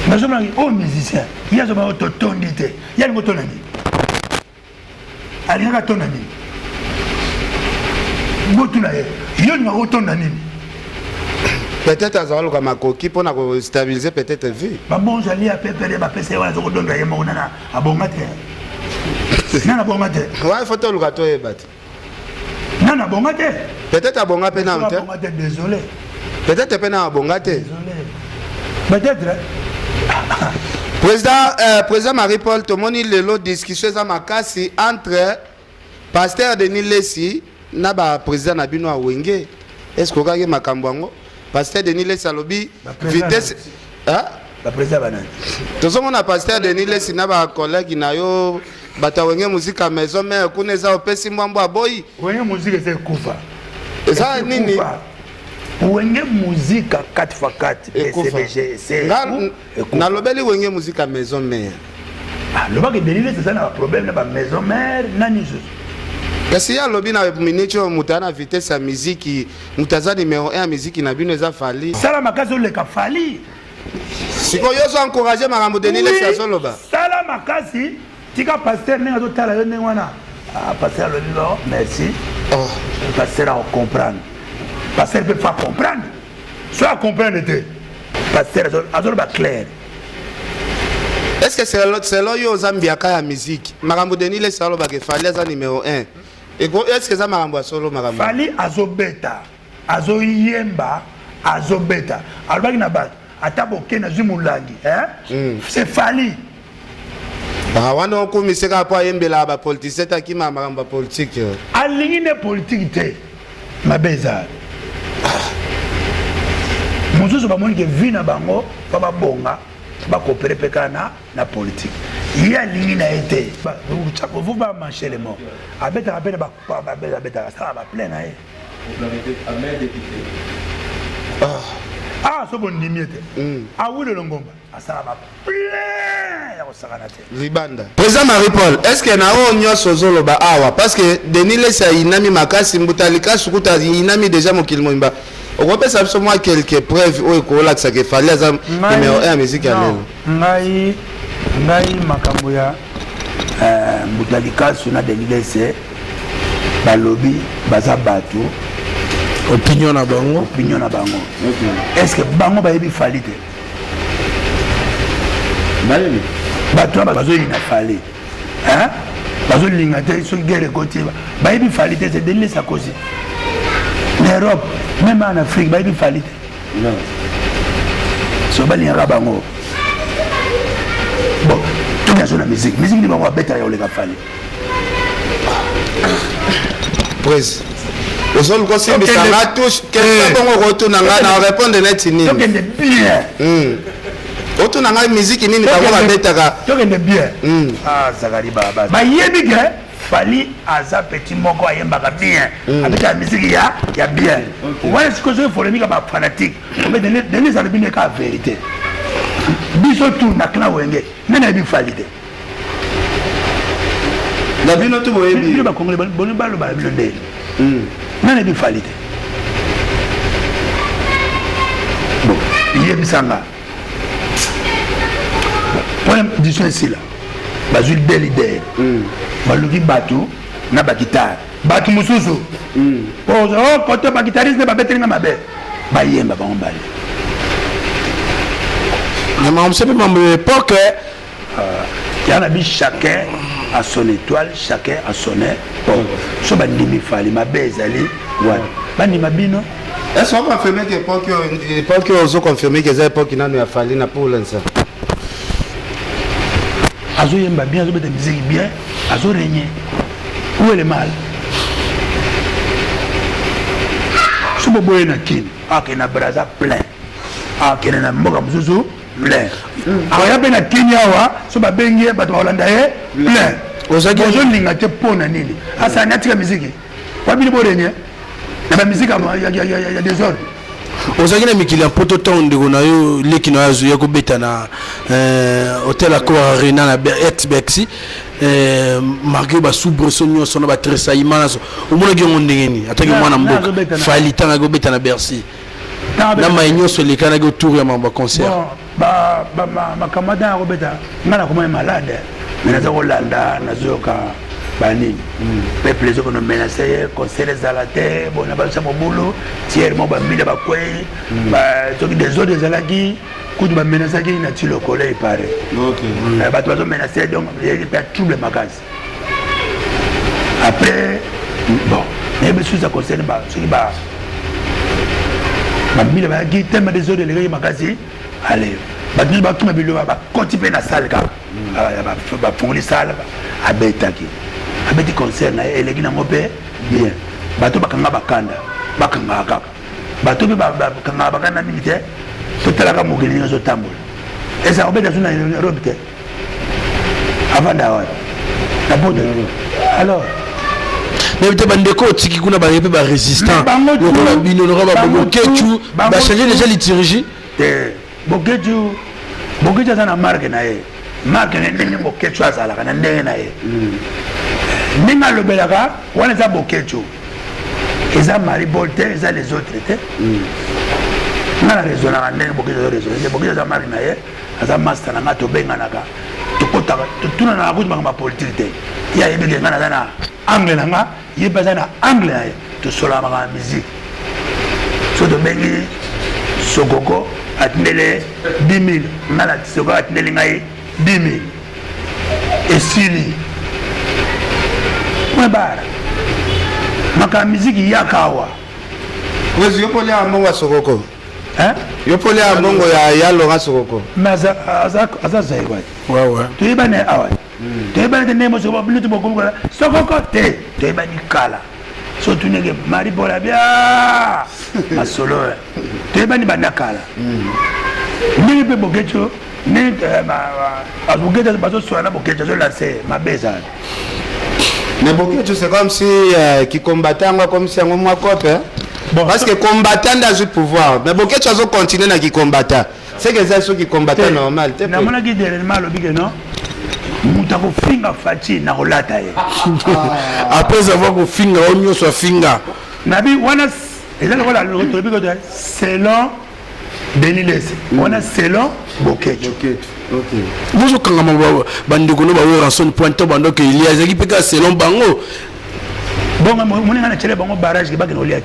nazomana o musicien. Il y a zoma ototondi te. Il y a ngoto nani. Ali nga tonani. Ngoto na ye. Yo ni ngoto nani. Peut-être azalo comme makoki pour na stabiliser peut-être vie. Ba bon jali a pepere ba pese wana zoko donga ye mo nana abongate. Nana bongate. Ouais, faut te le gâteau et bat. Nana bongate. Peut-être abonga pena onte. Désolé. Peut-être pena abonga te. Désolé. Peut-être. Président Marie-Paul Tomoni lelo discussion za makasi entre pasteur Denis Lessi na ba président Nabino Wenge. Est-ce que okage makambo ngo? Pasteur Denis Lessi alobi vitesse hein? Ba président banani. Tozomona pasteur Denis Lessi na ba collègue na yo bata Wenge musique à maison mais kuneza opesi mbambo aboyi. Wenge musique c'est kufa. Ça nini? Wenge musique 4x4 CBG c'est na lobeli Wenge musique à maison mère. Ah le bac Denis c'est ça na problème na ba maison mère nani zo. Kasi ya lobi na minicho mutana vitesse ya musique mutaza numéro 1 musique na bino eza fali. Sala makazo le ka fali. Siko yoso encourager makambo Denis Lessi azoloba. Sala makasi tika pasteur nenga zo tala yo nengwana. Ah pasteur le non merci. Oh, Pasteur à comprendre. Pasteur peut pas comprendre. Soit comprendre te. Pasteur azoloba clair. est-ce que c'est là yo Zambia ka ya musique makambo Denis Lessi aloba ke fali za numéro 1. Et est-ce que ça makambo solo makambo? Fali azobeta. Azoyemba azobeta. Alobaki na ba atabo kena zimulangi, hein? C'est Fali. Bah wana on commissaire ka pa yembela ba politicien ta ki makambo politique. Alingi ne politique te. Mabeza. Muzuzu ba moni ke vina bango pa ba bonga ba coopérer pekana na politique. Il y a ligne na été. Vous va marcher les mots. Abeta abeta ba abeta ça va plein na. Ah so bon nimete. Ah oui le longomba. Ça va plein ya kosakanate. Libanda. Président Marie-Paul, est-ce que na o nyoso zoloba awa parce que Denis Lessi inami makasi mbutalika sukuta inami déjà mokilimo. On peut savoir moi quelques preuves où il ça que fallait ça numéro 1 musique à ngai makambo ya mbutalika suna Denis Lessi balobi baza bato opinion na bango est-ce que bango bayebi fali te bayebi bato bazoyina fali hein bazolinga te so guerre côté bayebi fali te c'est Denis Lessi cause l'Europe même en Afrique bayebi fali te non so balinga bango bon tout bien sur la musique ni bango beta ya oleka fali prise Osol ko simbi sanga touche quelqu'un bon retour na nga na répondre net nini donc est bien retour na nga musique nini ba ko betaka donc est bien ah Zakari baba ba yebi ke fali aza petit moko ayembaka bien avec la musique ya bien ouais ce que je polémique ba fanatique mais Denis Albine ka vérité biso tout na clan wenge nana bi valide la bino tout boyebi bino ba congolais boni balo ba bino ndele nana bi valide bon yebisanga problème disons ici là bazui des leaders baluki batu na bakitare batu mususu oh côté bakitariste ba betelinga mabe bayemba bango bale mais on sait pas même l'époque il y en a bi chacun à son étoile chacun à son bon so bandimi fali mabe ezali ouais bandi mabino est-ce qu'on confirme que l'époque on confirmé que c'est époque n'a a fallu na pour l'instant azo yemba bien azo beta musique bien azo régner où est le mal subo boye na kini akena braza plein akena na mboka mususu plein aya pe na kini awa so ba bengi bato Holanda plein ozo linga te pona nini asa natika musique wabili borenye na ba musique ya désordre ozaki na mikili ya poto ntango ndeko na yo leki na yo azuya kobeta na hotel Accor Arena na Bexi marqué basubreso nyonso na batresaillement naso omonaki yango ndenge nini ataki mwana mboka fali ntango akobeta na Bercy na mai nyonso elekanaki autour ya mambo ya concert makamada akobeta nga nakomai malade me naza kolanda nazoyoka banini peuple ezokono menase ye concert ezala te bona balisa mobulu tiere mo bambila bakwei soki des autres ezalaki kutu bamenasaki na ti lokolo epare bato bazomenase donc epa trouble makasi après bon nayebi susi ya concert soki bambila bayaki tellement des autres elekaki makasi ale bato nyonso bakima biloba bakoti mpe na salle kaka bafungoli salle abetaki abeti concert na eleki nango mpe bien bato bakanga bakanda bakangaka kaka bato mpe bakangaka bakanda mingi te totalaka mokili ndenge ezotambola eza obeta so na Europe te avanda wapi na poto alors mais te bandeko otiki kuna baye mpe barésistant lokola bino lokola baboketu bachange déjà liturgie te boketu aza na marke na ye marke na ndenge boketu azalaka na ndenge na ye ndenge alobelaka wana eza boketu eza maribol te eza les autres te nga na raisonnaka ndenge boketu azoraisonne boketu aza marke na ye aza master na nga tobenganaka tokotaka totunanaka kuti makambo ya politike te ye ayebike nga naza na angle na nga ye mpe aza na angle na ye tosolaka makambo ya musique so tobengi sokoko atindele 10 000 nga na sokoko atindeli ngai 10 000 esili mwebara maka miziki yakawa wezi yopole ya mbongo ya sokoko yopole ya mbongo ya Laurent Sokoko mais aza zaibati ouais toyebane awa toyebane te ndenge sokoko bino tobokomokola sokoko te toyebani kala so tunenge maribola bia masolo toyebani banda kala ndenge mpe bokeco ndenge bokeco bazosola na bokeco azolase mabe ezala mais bokeco c'est comme si qui combattait comme si yango mwa kope parce que combattant dans le pouvoir mais bokeco azo continuer na qui combattant c'est que ça ceux qui combattent normal te na mona ki dernièrement lobike non muta ko finga fati na kolata ye après avoir ko finga onyo so finga nabi wana ezali kola lobike to selon Deniles wana selon bokeco OK bozo kangama bandeko no bawe ranson point bando ke il y a zaki peka selon bango bon moni ngana chele bango barrage ke bakeno liate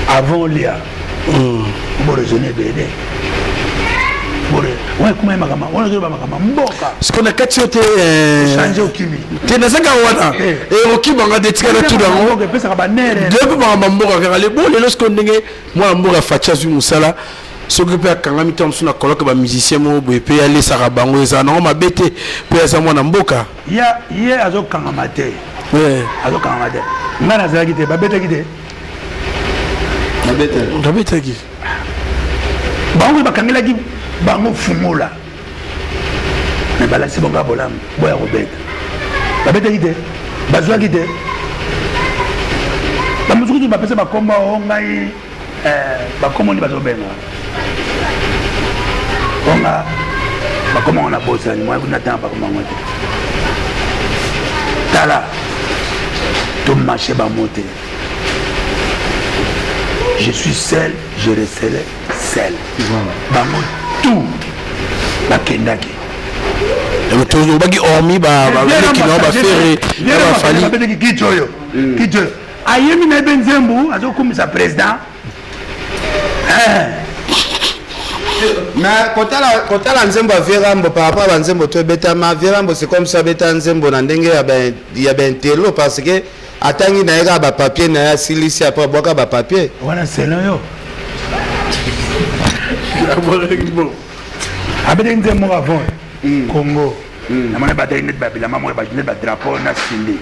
avant lia bo raisonner bede bore ouais kuma makama wana zo ba makama mboka sikona kati yote changer okimi te nazanga wana e okibanga de tikala tout dango ke pesa ba nere depuis ba mboka kale bo le lorsque ndenge mwana mboka facha zu musala soki pe akanga mitam suna koloka ba musicien mo bo pe aller saka bango eza na mabete pe eza mwana mboka ya ye azokanga mate azokanga mate ngana zaki te babete kite babete ki bango bakangela ki bango fumula mais balasi bonga bolam boya kobeta babete kite bazwa kite bamuzuku bapesa bakomba o ngai bakomoni bazobenga onga bakoma on a bossé moi on attend pas comment moi tala tout marché ba monter je suis seul je resterai seul bango tout bakendaki toujours baki hormis ba leki no ba ferré ba fali ba kichoyo kichoyo ayemi na benzembu azokumisa président mais kotala nzembo averambo par rapport à nzembo to betama averambo c'est comme ça beta nzembo na ndenge ya bentelo parce que atangi na ega ba papier na ya silisi après boka ba papier wana selo yo abede nzembo avant Congo na mona ba net ba bilama mo ba net ba drapeau na sindi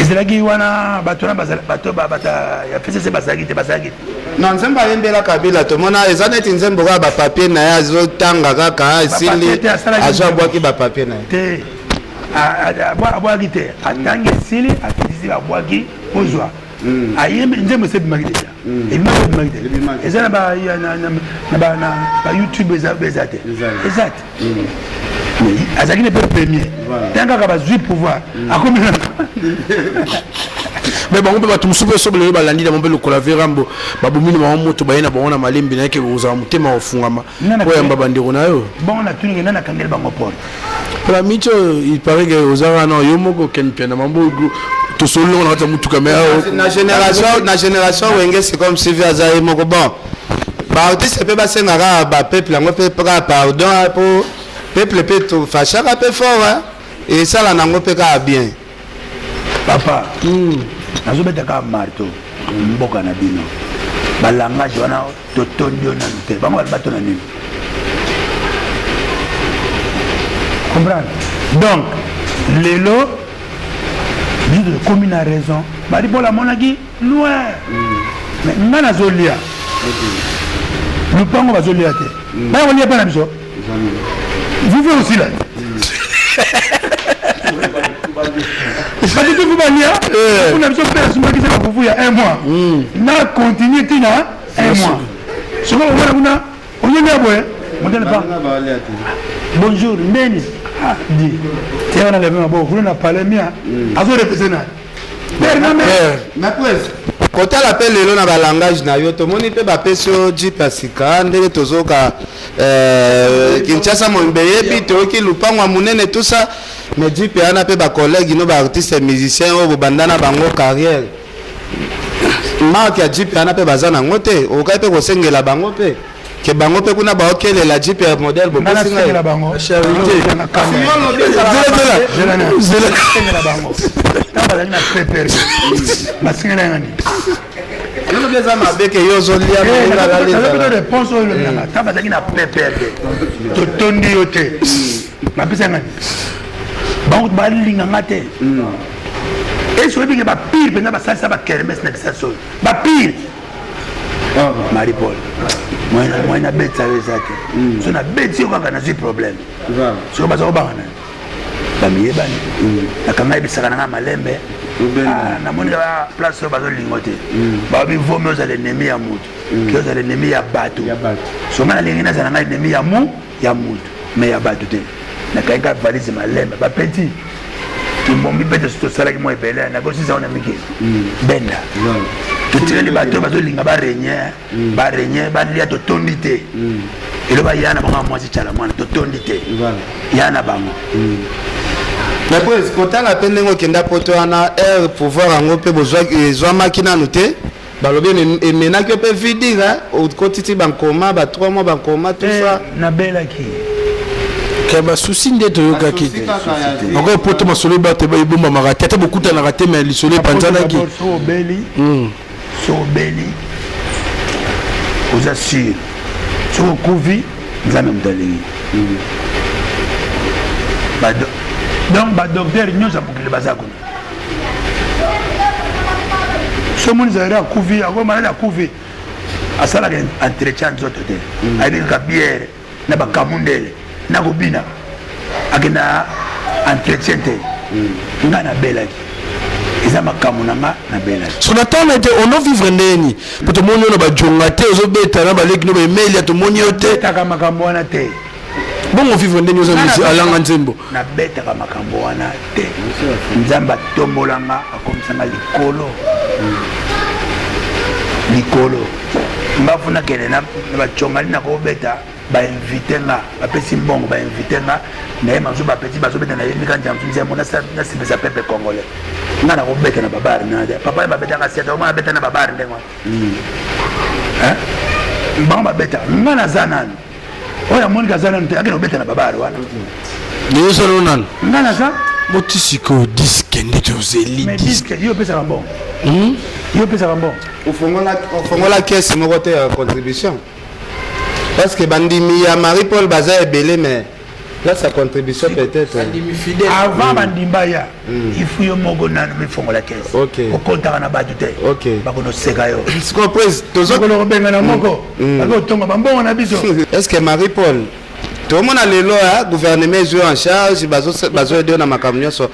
ezalaki wana bato na bato bata ya fese basaki te basaki non nzembo ayembela kabila tomona eza neti nzembo ka ba papier na ya azotanga kaka esili azwabwaki ba papier na te abwaki te atangi esili akitisi babwaki ozwa ayembe nzembo esebimaki deja ebimaki te eza na youtube eza te eza te azalaki ne peut premier tant kaka bazwi pouvoir akomi mais bango mpe bato mosusu mpe sobelelo balandi na mo mpe lokola verambo babomini bango moto baye na bango na malembi na yeke kozala motema ofungama oyamba bandeko na yo bongo na tuninge nana kangeli bango porte la micho il paraît que ozara na yo moko ken pena mambo tosolongo na kati ya mutuka me na génération wenge c'est comme si vi azali moko bon baartiste mpe basengaka bapeuple yango mpe kaka pardon po peuple mpe tofashaka mpe fort esala nango mpe kaka bien papa nazobeta kaka marto mboka na bino balangage wana totondi yo nanu te bango bato na nini comprendre donc lelo biso tokomi na raison badi mpo lamonaki loin mais nga nazolia lupango bazolia te baya kolia mpe na biso vive aussi là batutu balia mpona biso mpe nasumbakisa bafufu ya 1 mois na continue tina 1 mois soko omona kuna onyemi ya boye mondele pa bonjour ndeni di te wana leve maboko kuna na pale mia azorepese na mais pues kotala mpe lelo na balangage na yo tomoni mpe bapesi yo jip ya sika ndenge tozoka kinshasa moyimbe yebi toyoki lupango ya monene tout ça mais jip yana mpe bacollègue no baartiste musicien oyo bobanda na bango carrière marke ya jip yana mpe baza nango te okokai mpe kosengela bango mpe ke bango mpe kuna baokelela jip ya modèle bopesingela bango bazali na prepare basingela ngani yono beza mabeke yo zolia na réponse oyo na ta bazali na prepare totondi yo te mapesa ngani bango balinga ngate eso ebike ba pire pena basalisa ba kermes na bisaso ba pire Marie Paul moi na bête ça eza te so na bête yo kaka na zwi problème so baza obanga na bamiyebani nakanga ebisaka nanga malembe namoni place oyo bazolingo te babi vomi ozala ennemi ya mutu ke ozala ennemi ya bato songa nalingi nazala nanga ennemi ya mutu me ya bato te nakanga valise malembe bapeti kimbombi mpe tosalaki mwa ebele nakosisa ona mike benda totireli bato bazolinga barenye balia totondi te eloba ya na bango mwasi tyala mwana totondi te ya na bango mais pues kotala mpe ndenge okenda poto wana aire pouvoir yango mpe ezwamaki nanu te balobi emenaki mpe vidire okotiti bankoma ba 3 mois bankoma tout ça nabelaki ke basusi nde toyokaki te encore poto masolo bato ebombamaka te ata bokutanaka te mais lisolo epanzanaki so obeli oza sur so okuvi nzambe moto alingi donc badocteur nyonso apokili baza kuna so moni zaire akuvi ako malade akuvi asalaka entretien nzoto te ayebikaka biere na bakamundele na kobina akenda entretien te nga nabelaki eza makambo nanga na bela so na temps ete ono vivre ndeni po tomoni ono bajonga te ozobeta na baleki no baemail ya tomoni yo te betaka makambo wana te bongo vivre ndeni oza misi alanga nzembo nabetaka makambo wana te nzambe atombolanga akomisanga likolo mbafuna kende na bachongani nakobeta bainvite nga bapesi mbongo bainvite nga naye mazu bapeti bazobeta na yemika njamsu nzembo nasipesa pepe congolais nga nakobeta na babari nade papa babetanga siata oma abeta na babari ndenge wana bango babeta nga naza nani oyo amonika aza nani te akende kobeta na babari wana neyosalo nani nga naza motisiko diske nde tozeli diske yo opesaka mbongo yo opesaka mbongo ofongola kese moko te ya contribution parce que bandimi ya Marie-Paul baza ebele mais là sa contribution peut-être avant bandimba ya ifu yo moko nanu mifongola kese okontaka na bato te bakonoseka yo tozokolokobenga na moko bakotonga bambongo na biso est-ce que Marie-Paul tomona lelo ya gouvernement ezwi en charge bazoyede na makambo nyonso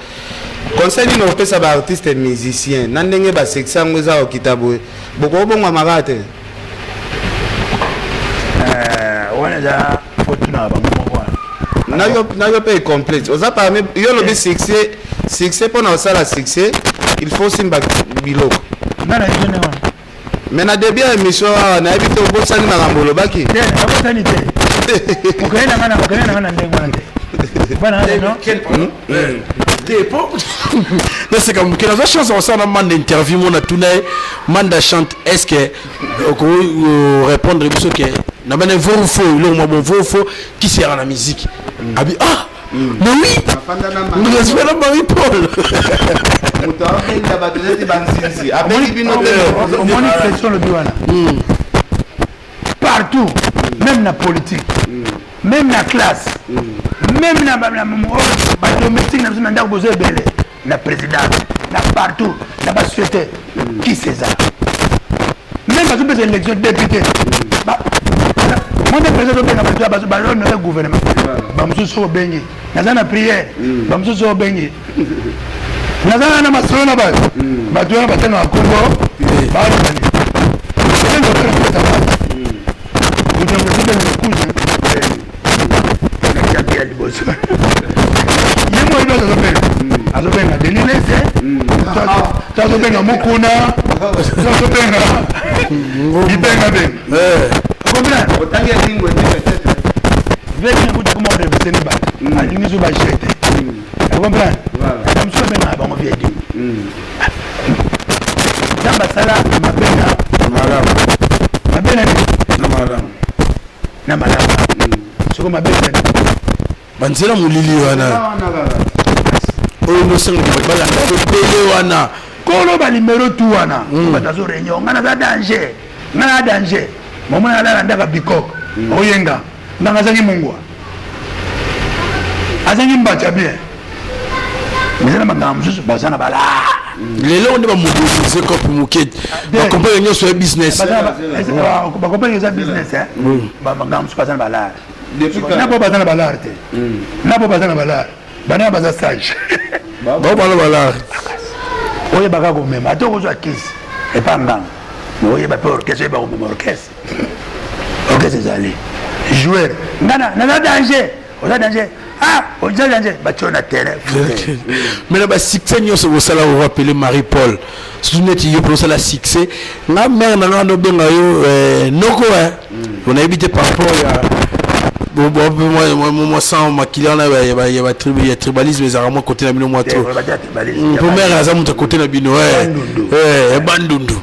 conseil nini opesa baartiste musicien na ndenge basection yango eza okita boye bokobongwa maka te wana eza fotunaka bango moko wana na yo mpe ecomplete oza parmi yo lobi succès mpona osala succès il faut simba biloko nga na yone wana mais na début ya émission awa nayebi te obosani makambo olobaki abosani te okei na nga na ndenge wana te bana c'est comme que la chance on s'en a man d'interview mon a tourné manda chante est-ce que répondre à ce que na bana vous faux le bon vous faux qui sert à la musique abi ah mais oui nous respectons Marie-Paul partout même la politique même la classe même na domestique na ndako bozo ebele na président na partout na ba société qui c'est ça même quand on fait élection député moi le président de la bazo na gouvernement ba msusu obengi naza na prière ba msusu obengi naza na masolo na ba bato na batana wa Congo ba ni ndio kwa sababu ya liboso yemo ido azobenga denilese tazobenga mukuna tazobenga ibenga ben comprendre otangia lingwe peut-être veni kuta kuma ore beseni ba alingi zo ba jete comprendre comme ça benga ba mo vie ding damba sala mabenga na malama soko mabenga banzela mulili wana oyo nosenga bala bele wana kolo ba numéro tout wana batazo réunion ngana za danger mama ala ndaka bikok oyenga nganga zangi mungwa azangi mbacha bien mizela magambo susu bazana bala lelo on ba mobiliser comme muketi ba compagnie nyo so business ba compagnie za business ba magambo susu bazana bala na po bazana bala te na po bazana bala bana baza sage ba bala oye baka ko mema atoko zo akisi e panga oye ba pe orchestre ba ko mema orchestre zali joueur ngana na danger oza danger oza danger bachona terrain mais là ba succès nyo so sala o rappeler Marie-Paul suneti yo pour sala succès na mère na no benga yo noko on a habité par rapport à moi sans ma client là il y a tribalisme les armes côté na bino moi trop pour mère aza muta côté na bino bandundu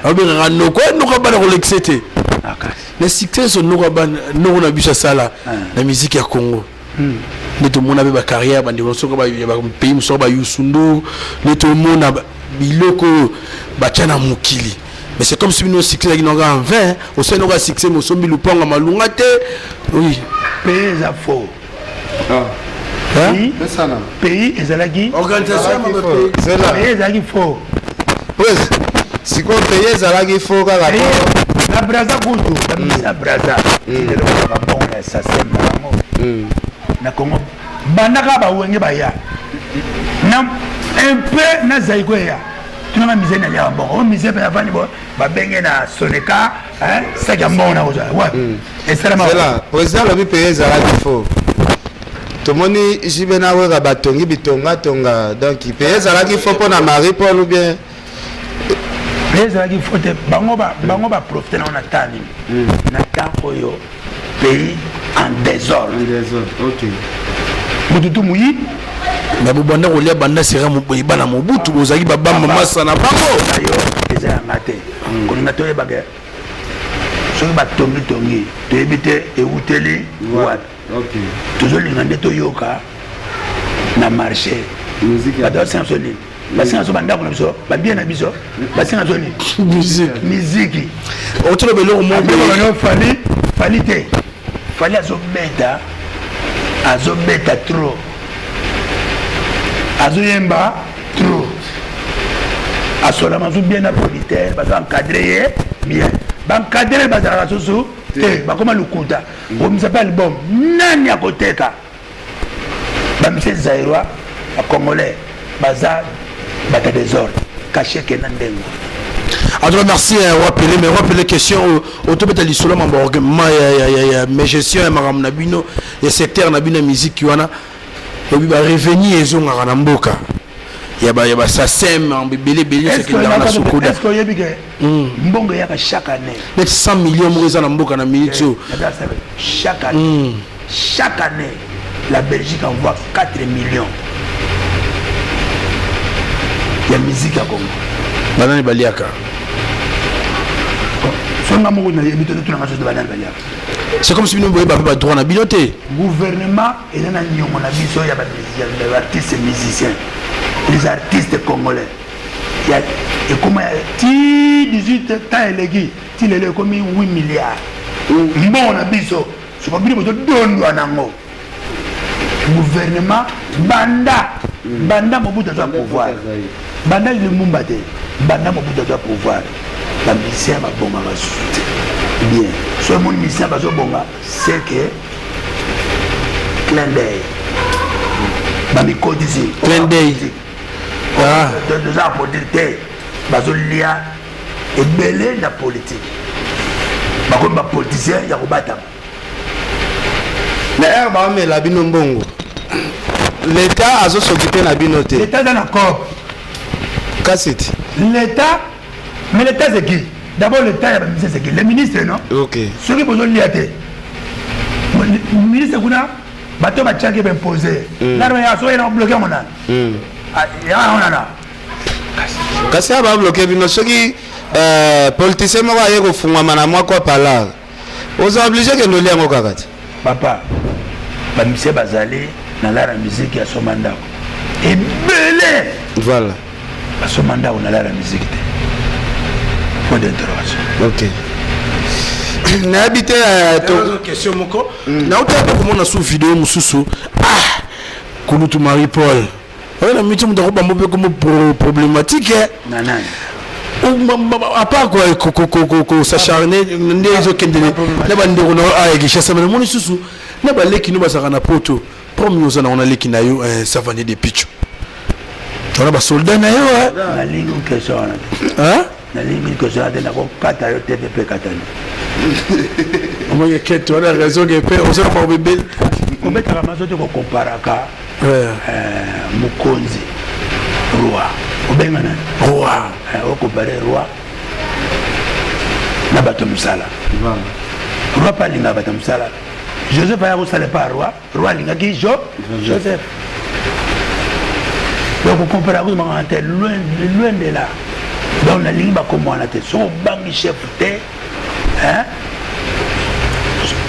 abenga noko bana ko l'excité les succès sont nous na bisa sala la musique ya Congo ne tout monde avait ba carrière bandi ko soka ba pays muso ba yusundu ne tout monde biloko ba tana mukili mais c'est comme si nous succès qui n'aura en 20 au sein n'aura succès mo sombi lupanga malunga te oui pays za faux pays ezalaki organisation pays ezalaki faux si ko pays ezalaki faux kaka la braza kutu la braza le ba bon ça c'est maramo na Congo bandaka ba wenge ba ya na un peu na zaiko ya tu n'as misé n'a bon on misé pas avant bon ba benga na soneka hein ça qui bon na oza ouais et c'est là président le pays ça là qu'il faut tout le monde jibena wera batongi bitonga tonga donc il pays ça là qu'il faut pour na Marie-Paul ou bien pays ça là qu'il faut te bango ba profiter na tani na temps yo pays en désordre OK mututu muyi mais bobanda kolia banda sera moboyiba na mobutu bozaki babamba masa na bango ayo eza ya mate koninga toyebake soki batongi toyebi te ewuteli wapi tozolinga nde toyoka na marché bato basenga so nini basenga so bandako na biso babie na biso basenga so nini miziki otolo beloko moyo fali te fali azobeta trop azoyemba trop asolama azo bien apolitaire bazo encadré bien baencadré bazalaka susu te bakoma lukuta omisa mpe album nani akoteka bamise zairoi bacongolais baza bata désordre kacheke na ndengo. Alors merci rappeler mais rappeler question au tout beta lisolo mamba mais gestion ya maram na bino ya secteur na bino musique wana obi ba revenir ezonga na mboka ya ba sa sem en bébé c'est que dans la soukoda est-ce que yebi ke mbongo ya chaque année net 100 millions moriza na mboka na minute chaque année la Belgique envoie 4 millions ya musique à Congo banani baliaka c'est comme si nous voyons pas droit na binoté gouvernement et na nyongo na biso ya ba artistes musiciens les artistes congolais il y a et comment 18 temps elegi il est comme 8 milliards bon na biso c'est pas bien de dondo nango gouvernement banda mobuta za pouvoir banda le mumbate banda mobuta za pouvoir la mission va bonga va soute bien so mon mission va so bonga c'est que clin d'œil ba mi codiser clin d'œil de ça pour dire ba so lia et belé la politique ba comme ba politicien ya kobata mais ba me la bino mbongo l'état a s'occuper na binoté l'état dans accord cassette l'état mais l'état c'est qui d'abord l'état c'est qui le ministre non OK ceux qui besoin liaté le ministre kuna bato ba tchaki ben poser là ya so ina bloquer mon ya on a kasi ba bloquer bino ceux qui politicien mo ba yeko fungwa mana moi quoi par là aux obligé que nous liango kakati papa ba monsieur bazali na la musique ya somanda et belé voilà ba somanda on a la musique point d'interrogation. OK. Na habité to question moko. Na utaka komona sous vidéo mususu. Ah. Kulutu Marie-Paul. On a mis tout le monde comme problématique. Nanani. À part quoi s'acharner ndezo kendele. Na bandeko na ayegisha mais mon susu. Na baleki no basaka na poto. Premier za na on a leki na yo savane de pichu. On a ba soldat na yo na lingu question. Hein? Na lingi que ça de na ko kata yo TVP katani moi il y a tu as raison que peut on sera pas bébé on met la maso de ko comparaka mukonzi roi obengana roi o ko bare roi na bato musala roi pas linga bato musala Joseph a ko pas roi linga ki Joseph donc on compare avec mon antel loin de là. Donc la ligne va comment on a été son banque chef hein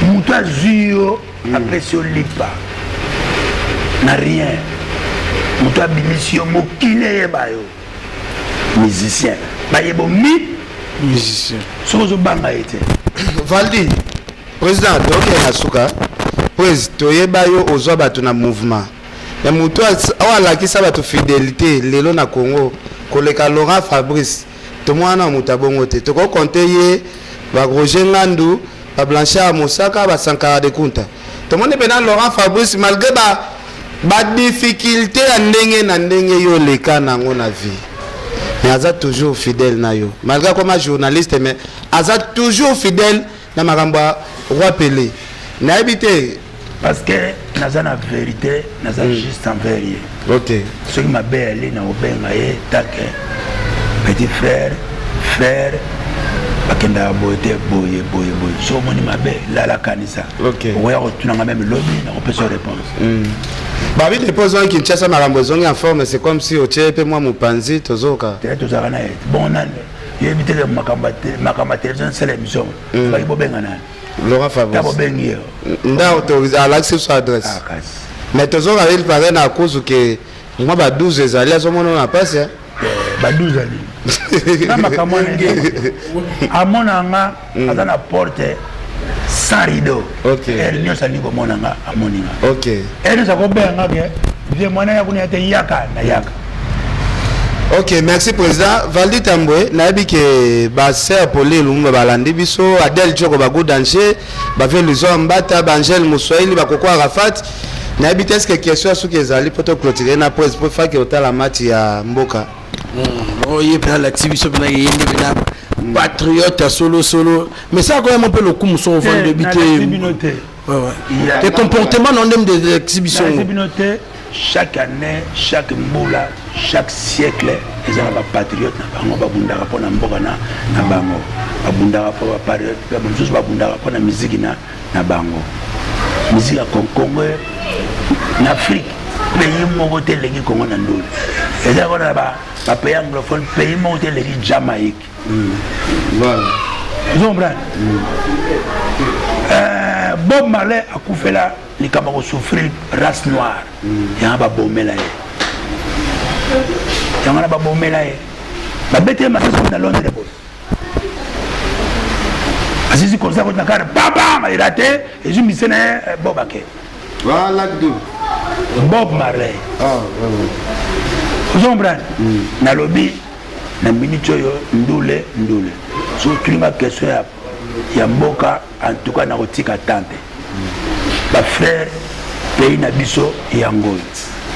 Mouta Zio après sur lipa n'a rien Mouta bimission mokile bayo musicien bayebo musicien so banga été Valdi président donc ya suka président toyeba yo ozwa bato na mouvement ya mutu awala kisa bato fidélité lelo na Congo koleka Laurent Fabrice to mwana mutu abongo te to ko compter ye ba Roger Ngandu ba Blanchard Mosaka ba Sankara de Kunta to mone bena Laurent Fabrice malgré ba difficulté ya ndenge na ndenge yo leka nango na vie mais Aza toujours fidèle na yo. Malgré comme journaliste, mais Aza toujours fidèle na Maramba Roi Pelé. Na habité parce que naza na vérité, naza juste envers lui. OK. Ce qui m'a belle na obenga ye take petit frère, bakenda bote boye. So moni mabe la kanisa. OK. Ouais, retourna même lobby na opération réponse. Bah oui, dépose un Kinshasa Marambo zongi en forme, c'est comme si au tchepe moi mupanzi tozoka. Tozaka na bon nan. Yebite le makamba télévision c'est l'émission. Ba ibobenga nan. Laura Fabrice. Tabo bengi. Nda autorisé à l'accès sur adresse. Ah kasi. Mais tozoka il paraît na cause que moi ba 12 ezali azomono na passe hein. Ba 12 ali. Na makamwa na. Amona nga azana porte sans rideau. OK. Elle nyo sali ko mona nga amoninga. OK. Elle sa ko benga ke vie mwana ya kunya te yaka na yaka. OK, merci président. Valdi Tambwe, nabi ke ba sœur Pauline Lumba balandi biso, Adèle Tchoko ba go danger, ba fait le Mbata, ba Angel Moussoili ba Koko Arafat. Nabi est-ce que question sur que zali poto clôturer na pause pour faire que hôtel la match ya Mboka. Oh, il y a l'activité qui est patriote solo. Mais ça quand même un peu le coup son vent de bité. Les comportements non même des exhibitions. Chaque année, chaque moula, chaque siècle, ils ont des patriotes. Ils ont des pour la mboka na bango. Ils ont pour la musique na bango. Musique à Congo, en Afrique, pays mongoté les Congo na ndoli. Ils ont des pays anglophones, pays mongoté les Jamaïque. Voilà. Vous comprenez? Bob Marley a coupé là, les Camerounais souffrent race noire. Il y a un babomé là. Il y a un babomé là. La bête est maintenant dans Londres. Assis comme ça, on a carré, bam, il a raté, et je me suis dit, Bob Ake. Voilà, Bob Marley. Ah, vous comprenez? Dans le lobby, dans le minute, ndule. Surtout ma question ya mboka en tout cas na kotika tante ba frère pays na biso yango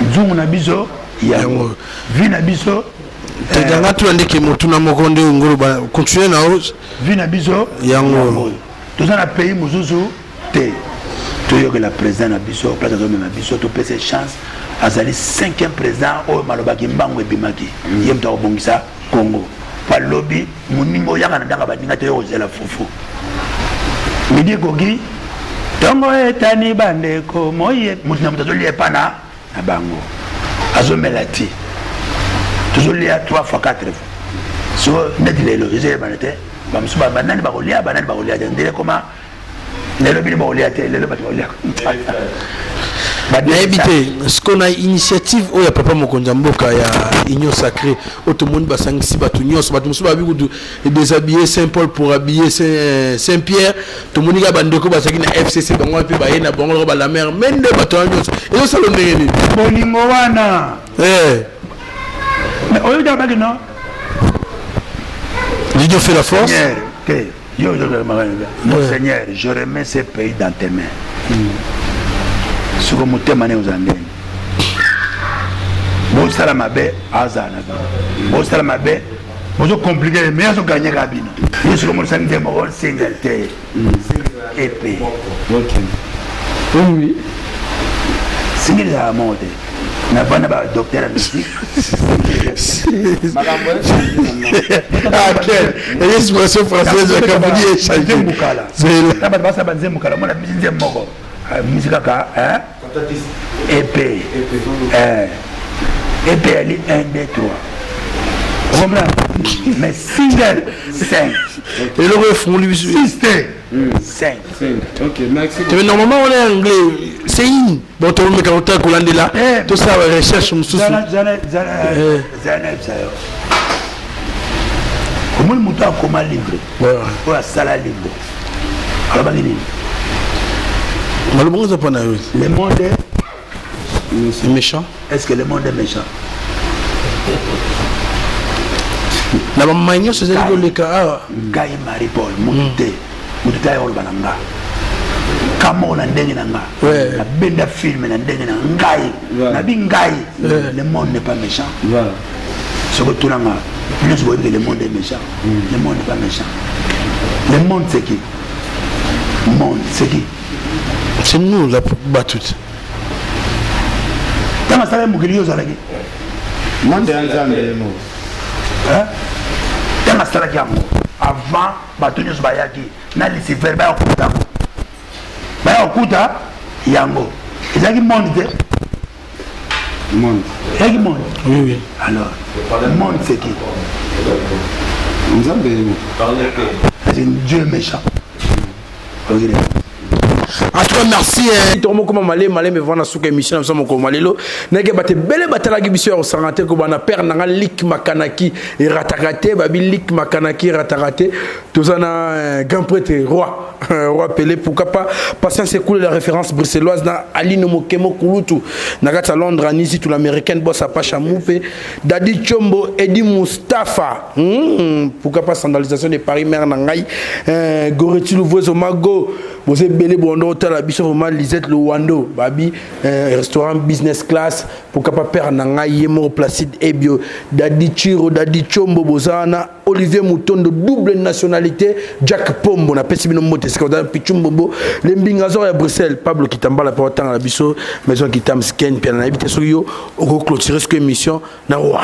nzungu na biso yango vi na biso tenganga tu andike motuna mokonde ngolo ba continuer na hausse vi na biso yango toza na pays muzuzu te toyoke la président na biso place zo mema biso to pese chance azali 5e président o malobaki mbango ebimaki yem to bongisa Congo pa lobby muningo yaka na ndanga baninga te yo zela fufu midi gogi tongo etani bandeko moye mutina mutazoli epana na bango azomelati tuzolia 3 fois 4 fois so nedilelo ezele banete bamsuba banani bakolia ndele koma lelo bini bakolia te lelo bakolia ce qu'on a initiative oya papa mokonza mboka ya union sacrée automone basangisi batu nyonso batu musuba bikudu déshabiller Saint-Paul pour habiller Saint-Pierre to monika bandeko basaki na FCC bango pe baye na bango ba la mer mende batu nyonso ezo salo ndenge ni bolingo wana mais oyo dabaki non Dieu fait la force mon Seigneur je remets ce pays dans tes mains suko mutema ne uzandeni bo sala mabe azana bo sala mabe bo compliqué mais azo gagner kabino yesu ko mo sande mo on single te épée oui single la mode na bana ba docteur musique expression française comme dit échanger mukala c'est ba basa banze mukala mona bizinze moko musique ka hein épée épée elle est 1 2 3 mais single 5 et le refrain lui 5 OK merci mais normalement on est anglais c'est une bon tout le monde quand on est là tout ça recherche mususu zana comment muta comme livre pour sala livre alors bagini le monde est méchant. Est-ce que le monde est méchant? La maman c'est le cas. Gaï Marie-Paul, Moutouté, Moutouté est au Bananga. Kamo na ndenge na nga. Na benda film na ndenge na ngai. Na bingai. Le monde n'est pas méchant. Voilà. Ce que tout nanga. Nous voyons que le monde est méchant. Le monde n'est pas méchant. Le monde, c'est qui? Le monde, c'est qui? C'est nous, la battute. Quand on s'est dit, on s'est dit, monde est en hein? Quand on s'est dit, avant, bateau nous bayaki, na Lucifer ba okuta. Ba okuta yango. Ezaki monde de monde. Ezaki monde. Oui, oui. Alors, le monde c'est qui? Nous avons c'est un Dieu méchant. Regardez. En tout cas, merci. Tomo comme malé me vendre sous émission nous sommes comme malelo. Nage batte belle batala ki biso au santé ko bana père nanga lik makanaki et ratakate babi lik makanaki ratakate tozana grand prêtre roi Pelé pourquoi pas patience écoule la référence bruxelloise na Aline Mokemo Kulutu nagata Londres Nizi tout l'américaine boss Apache Moupe Dadi Chombo Edi Mustafa pourquoi pas sandalisation de Paris mère nangai Goretti Louvozo Mago vous êtes belé bondo hôtel à biso vraiment Lisette le Wando babi restaurant business class pourquoi pas père nanga yemo Placide Ebio Dadi Chiro Dadi Chombo bozana Olivier Mouton de double nationalité Jack Pombo na pesi bino mote c'est Pichumbobo les mbingazo à Bruxelles Pablo Kitamba la portant à la biso maison Kitam Sken puis na habité sur yo on clôturer cette émission na roi.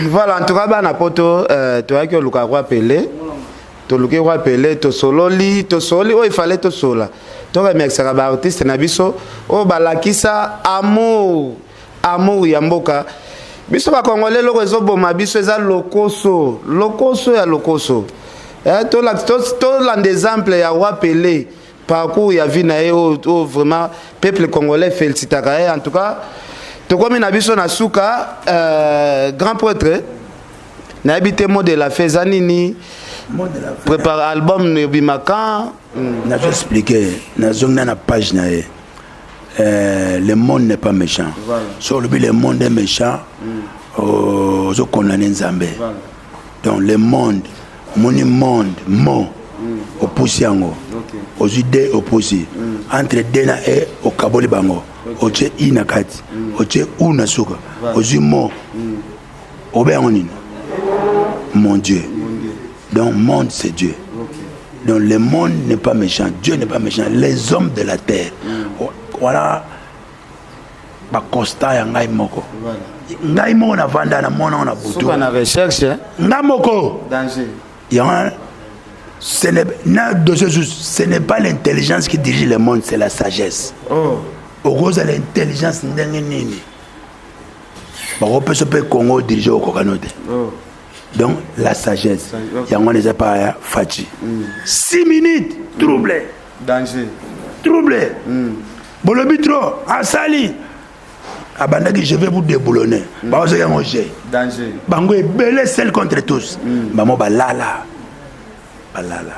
Voilà, en tout cas bana poto toi que Luka Roi Pelé to luke Roi Pelé to sololi oh il fallait to sola to remercier ba artiste na biso o balakisa amour ya mboka biso ba congolais loko ezoboma biso eza lokoso ya lokoso to l'exemple ya Roi Pelé parcours ya vie na o vraiment peuple congolais félicitaka en tout cas to comme na biso na suka grand prêtre na habité mot de la fezanini prépare album Bimakan. Je vais expliquer. Dans la page, le monde n'est pas méchant. Voilà. Sur le monde est méchant, on condamne Nzambe. Voilà. Donc le monde, monde, opposé yango. Aux idées opposées. Entre Dena et au Kaboli Bango. Oche Inakati. Oche Unasuka. Aux mots. Obéonin. Mon Dieu. Donc, monde, c'est Dieu. Okay. Donc, le monde n'est pas méchant. Dieu n'est pas méchant. Les hommes de la terre. Voilà. Ba constat ya ngai moko. Ngai moko na vanda na mona na butu. Soka na recherche. Ngai moko. Danger. Ce n'est pas l'intelligence qui dirige le monde, c'est la sagesse. Oh. Au gros, c'est l'intelligence ndenge nini. Ba ko peut se Congo diriger au Kokanote. Oh. Donc la sagesse, il y a un pas Fachi. 6 minutes, troublé. Danger. Troublé. Bolobitro, Asali. Abandaki, je vais vous déboulonner. Danger. Bango est belé seul contre tous. Bamo balala. Balala.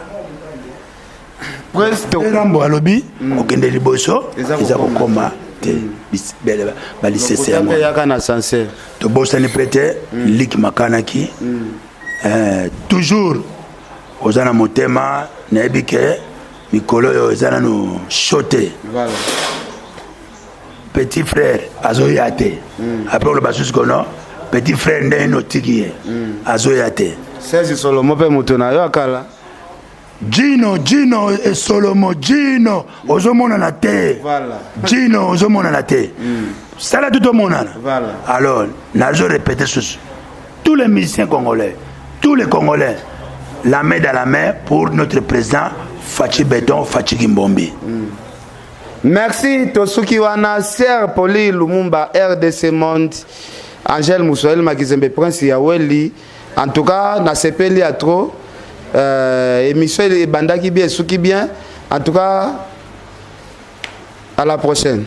Presto. Rambo alobi, okende liboso, ezako koma. To bosani prêter lik makanaki toujours ozana motema na ebike mikolo yo ozana no choté petit frère azoyate après le basus kono petit frère ndeno tikiye azoyate c'est Solomo pe mutuna yo akala Gino et Solomo Gino ozomona na te voilà Gino ozomona na te ça là tout le monde voilà alors nazo répéter ceci tous les musiciens congolais tous les Congolais la main dans la main pour notre président Fachi Béton Fachi Kimbombi. Merci Tosuki wana Ser Poli Lumumba RDC Monde Angel Moussoel Makizembe Prince Yaweli en tout cas na sepeli à trop émission Bandaki bien Suki bien en tout cas à la prochaine.